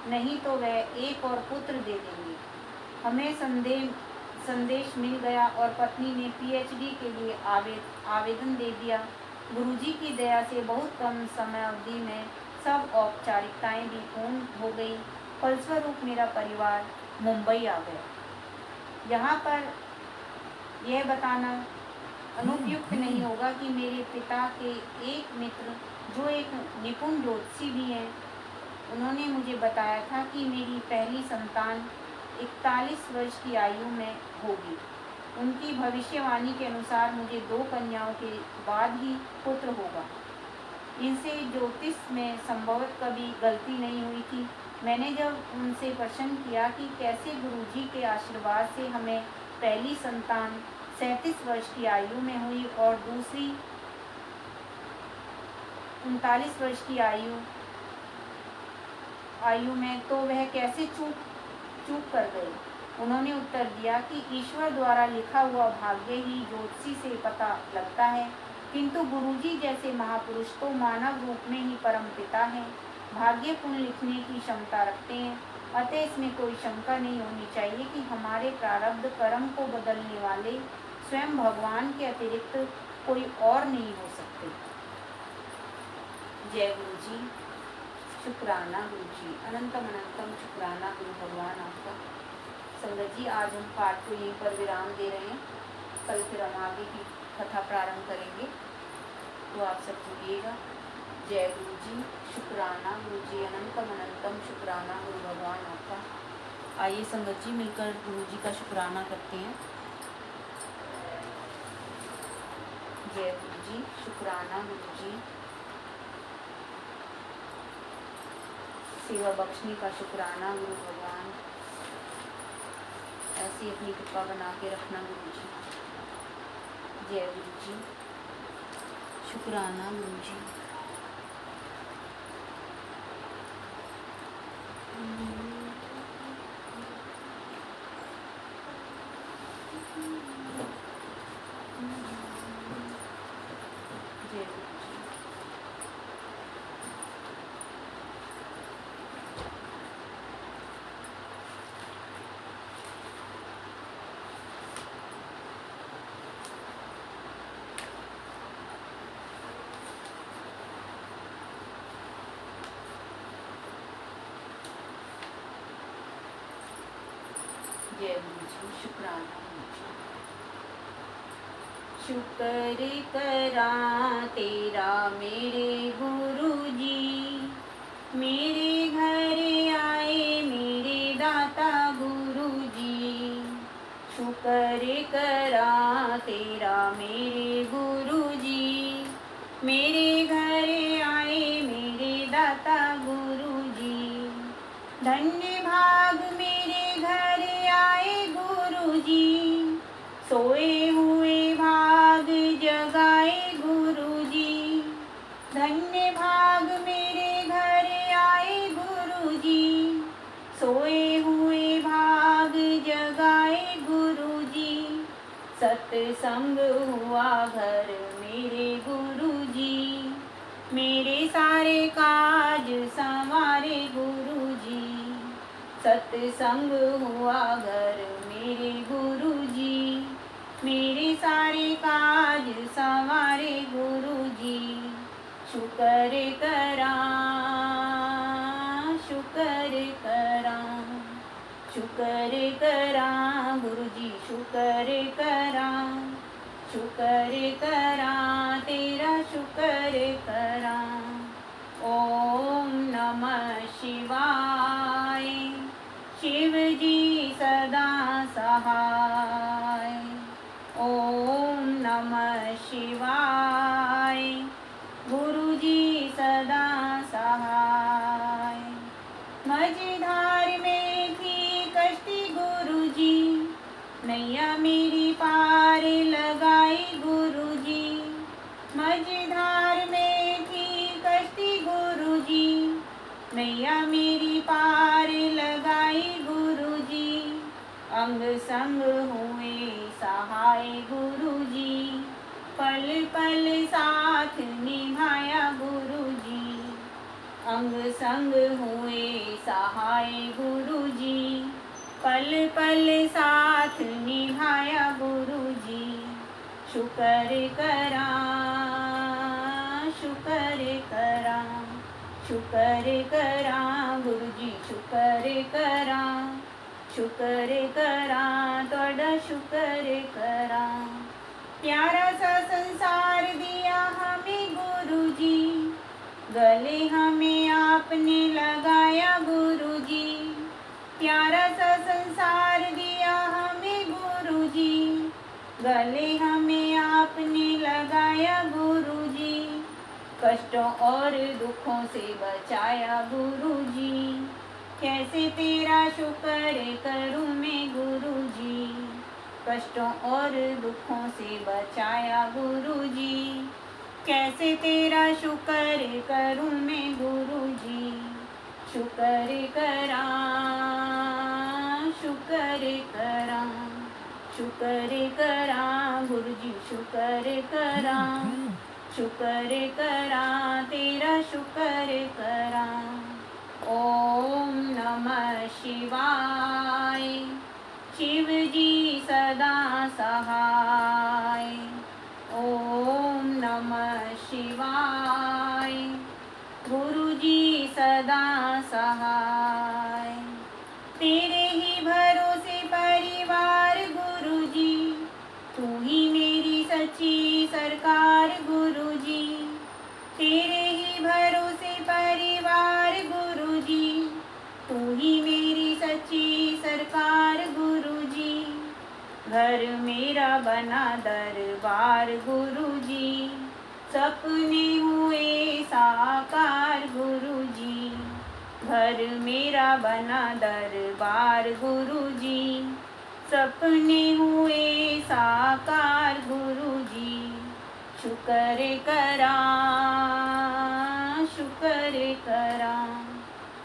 नहीं तो वह एक और पुत्र दे देंगे। हमें संदेश मिल गया और पत्नी ने पीएचडी के लिए आवेदन दे दिया। गुरुजी की दया से बहुत कम समय अवधि में सब औपचारिकताएं भी पूर्ण हो गई। फलस्वरूप मेरा परिवार मुंबई आ गया। यहाँ पर यह बताना अनुपयुक्त नहीं होगा कि मेरे पिता के एक मित्र जो एक निपुण ज्योतिषी भी हैं, उन्होंने मुझे बताया था कि मेरी पहली संतान 41 वर्ष की आयु में होगी। उनकी भविष्यवाणी के अनुसार मुझे 2 कन्याओं के बाद ही पुत्र होगा। इनसे ज्योतिष में संभवतः कभी गलती नहीं हुई थी। मैंने जब उनसे प्रश्न किया कि कैसे गुरुजी के आशीर्वाद से हमें पहली संतान 37 वर्ष की आयु में हुई और दूसरी 39 वर्ष की आयु में, तो वह कैसे चूक कर गए। उन्होंने उत्तर दिया कि ईश्वर द्वारा लिखा हुआ भाग्य ही ज्योतिषी से पता लगता है, किंतु गुरुजी जैसे महापुरुष तो मानव रूप में ही परम पिता हैं, भाग्य पुण्य लिखने की क्षमता रखते हैं। अतः इसमें कोई शंका नहीं होनी चाहिए कि हमारे प्रारब्ध कर्म को बदलने वाले स्वयं भगवान के अतिरिक्त कोई और नहीं हो सकते। जय गुरु जी, शुक्राना गुरु जी, अनंतम अनंतम शुक्राना गुरु भगवान आपका। संगत जी, आज हम पाठ को यहीं पर विराम दे रहे हैं। कल फिर हम आगे की कथा प्रारंभ करेंगे, तो आप सब जुड़िएगा। जय गुरु जी, शुक्राना गुरु जी, अनंतम अनंतम शुक्राना गुरु भगवान आपका। आइए संगत जी मिलकर गुरु जी का शुक्राना करते हैं। जय गुरु जी, शुक्राना गुरु जी, सेवा बख्शने का शुक्राना गुरु भगवान। ऐसी अपनी कृपा बना के रखना गुरु जी। जय गुरु जी, शुक्राना गुरु जी। जय गुरु जी। जय गुरु जी, शुक्राना गुरु जी। शुक्र करा तेरा मेरे गुरु जी, मेरे घर आए मेरे दाता गुरु जी। शुक्र करा तेरा मेरे गुरु जी, मेरे घर आए मेरे दाता गुरु जी। धन्य भाग मेरे घर आए गुरु जी, सोए हुए भाग जगाए गुरु जी। धन्य भाग मेरे घर आए गुरु जी, सोए हुए भाग जगाए गुरु जी। सत्संग हुआ घर मेरे गुरु जी, मेरे सारे काज संवारे गुरु जी। सत्संग हुआ घर मेरे गुरु जी, मेरे सारे काज संवारे गुरु जी। शुक्र करा शुक्र करा शुक्र करा गुरु जी, शुक्र करा शुक्र करा तेरा शुक्र करा। ओम नमः शिवाय, शिव जी सदा सहाय। ओम शिवाय। गुरुजी सदा सहाय। मझधार में थी कश्ती गुरुजी, नैया मेरी पार लगाई गुरुजी। मझधार में थी कश्ती गुरुजी, नैया मेरी पार लगाई गुरुजी। अंग संग हुए सहाय गुरुजी, पल पल साथ निभाया गुरुजी। अंग संग हुए सहाय गुरुजी, पल पल साथ निभाया गुरुजी। शुक्र करा शुक्र करा शुक्र करा गुरुजी, शुक्र करा शुक्र करा तोड़ा शुक्र करा। प्यारा सा संसार दिया हमें गुरुजी, गले हमें आपने लगाया गुरुजी। प्यारा सा संसार दिया हमें गुरुजी, गले हमें आपने लगाया गुरुजी। कष्टों और दुखों से बचाया गुरुजी, कैसे तेरा शुक्र करूं मैं गुरुजी। कष्टों और दुखों से बचाया गुरुजी, कैसे तेरा शुक्र करूं मैं गुरुजी। शुक्र करा शुक्र करा शुक्र करा गुरुजी, शुक्र करा शुक्र करा तेरा शुक्र करा। ओम नमः शिवाय। शिव जी सदा सहाय। ओम नमः शिवाय। गुरुजी सदा सहाय। तेरे ही भरोसे परिवार गुरुजी, तू ही मेरी सच्ची सरकार गुरुजी। तेरे ही भरोसे परिवार गुरुजी, तू ही मेरी सच्ची सरकार गुरुजी। घर मेरा बना दरबार गुरुजी, सपने हुए साकार गुरुजी। घर मेरा बना दरबार गुरुजी, सपने हुए साकार गुरुजी। शुक्र करा शुक्र करा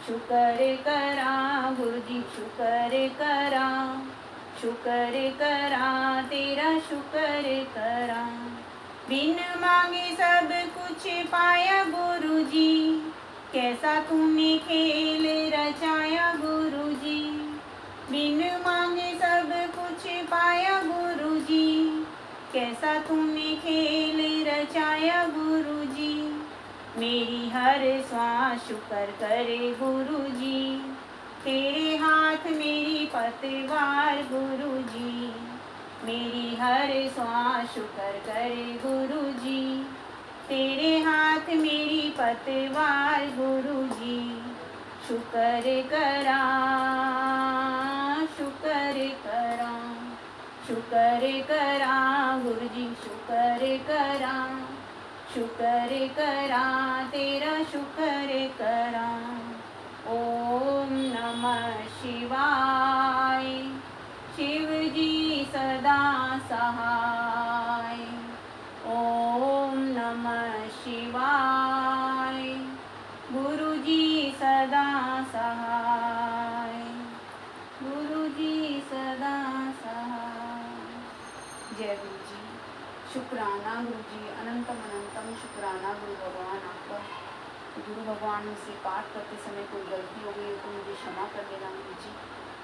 शुक्र करा गुरुजी, शुक्र करा शुक्र करा तेरा शुक्र करा। बिन मांगे सब कुछ पाया गुरुजी, कैसा तूने खेल रचाया गुरुजी। बिन मांगे सब कुछ पाया गुरुजी, कैसा तूने खेल रचाया गुरुजी। मेरी हर श्वास शुक्र करे गुरुजी, तेरे हाथ मेरी पतवार गुरुजी। मेरी हर श्वास शुक्र करे गुरुजी, तेरे हाथ मेरी पतवार गुरुजी। शुक्र करा शुक्र करा शुक्र करा गुरुजी, शुक्र करा शुक्र करा तेरा शुक्र करा। ओम नमः शिवाय। शिव जी सदा सहाय। ओम नमः शिवाय। गुरुजी सदा सहाय। गुरुजी सदा सहाय। जय गुरु जी। शुक्राना गुरु जी, अनंतम अनंतम शुक्राना गुरु भगवान आपका। गुरु भगवान से पाठ करते समय कोई गलती हो गई तो मुझे क्षमा कर देना गुरु जी।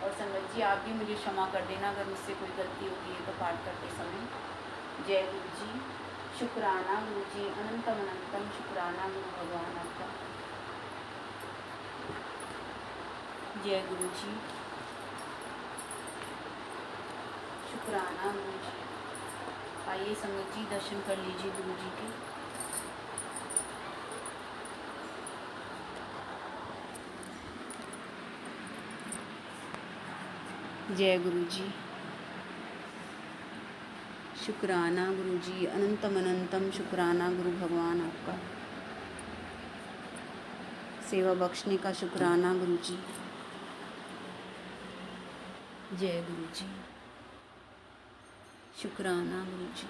और संगत जी आप भी मुझे क्षमा कर देना अगर मुझसे कोई गलती हो गई है तो पाठ करते समय। जय गुरु जी। शुक्राना गुरु जी, अनंतम अनंतम शुक्राना गुरु भगवान आपका। जय गुरु जी। शुक्राना गुरु जी। आइए संगत जी दर्शन कर लीजिए गुरु जी के। जय गुरु जी। शुक्राना गुरु जी, अनंतम अनंतम शुक्राना गुरु भगवान आपका। सेवा बख्शने का शुक्राना गुरु जी। जय गुरु जी, शुक्राना गुरु जी।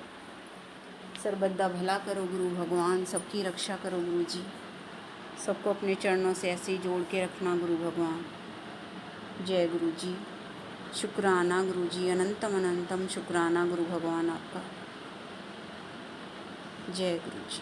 सर्वदा भला करो गुरु भगवान, सबकी रक्षा करो गुरु जी। सबको अपने चरणों से ऐसे ही जोड़ के रखना गुरु भगवान। जय गुरु जी, शुक्राना गुरु जी, अनंतम अनंतम शुक्राना गुरु भगवान आपका। जय गुरु जी।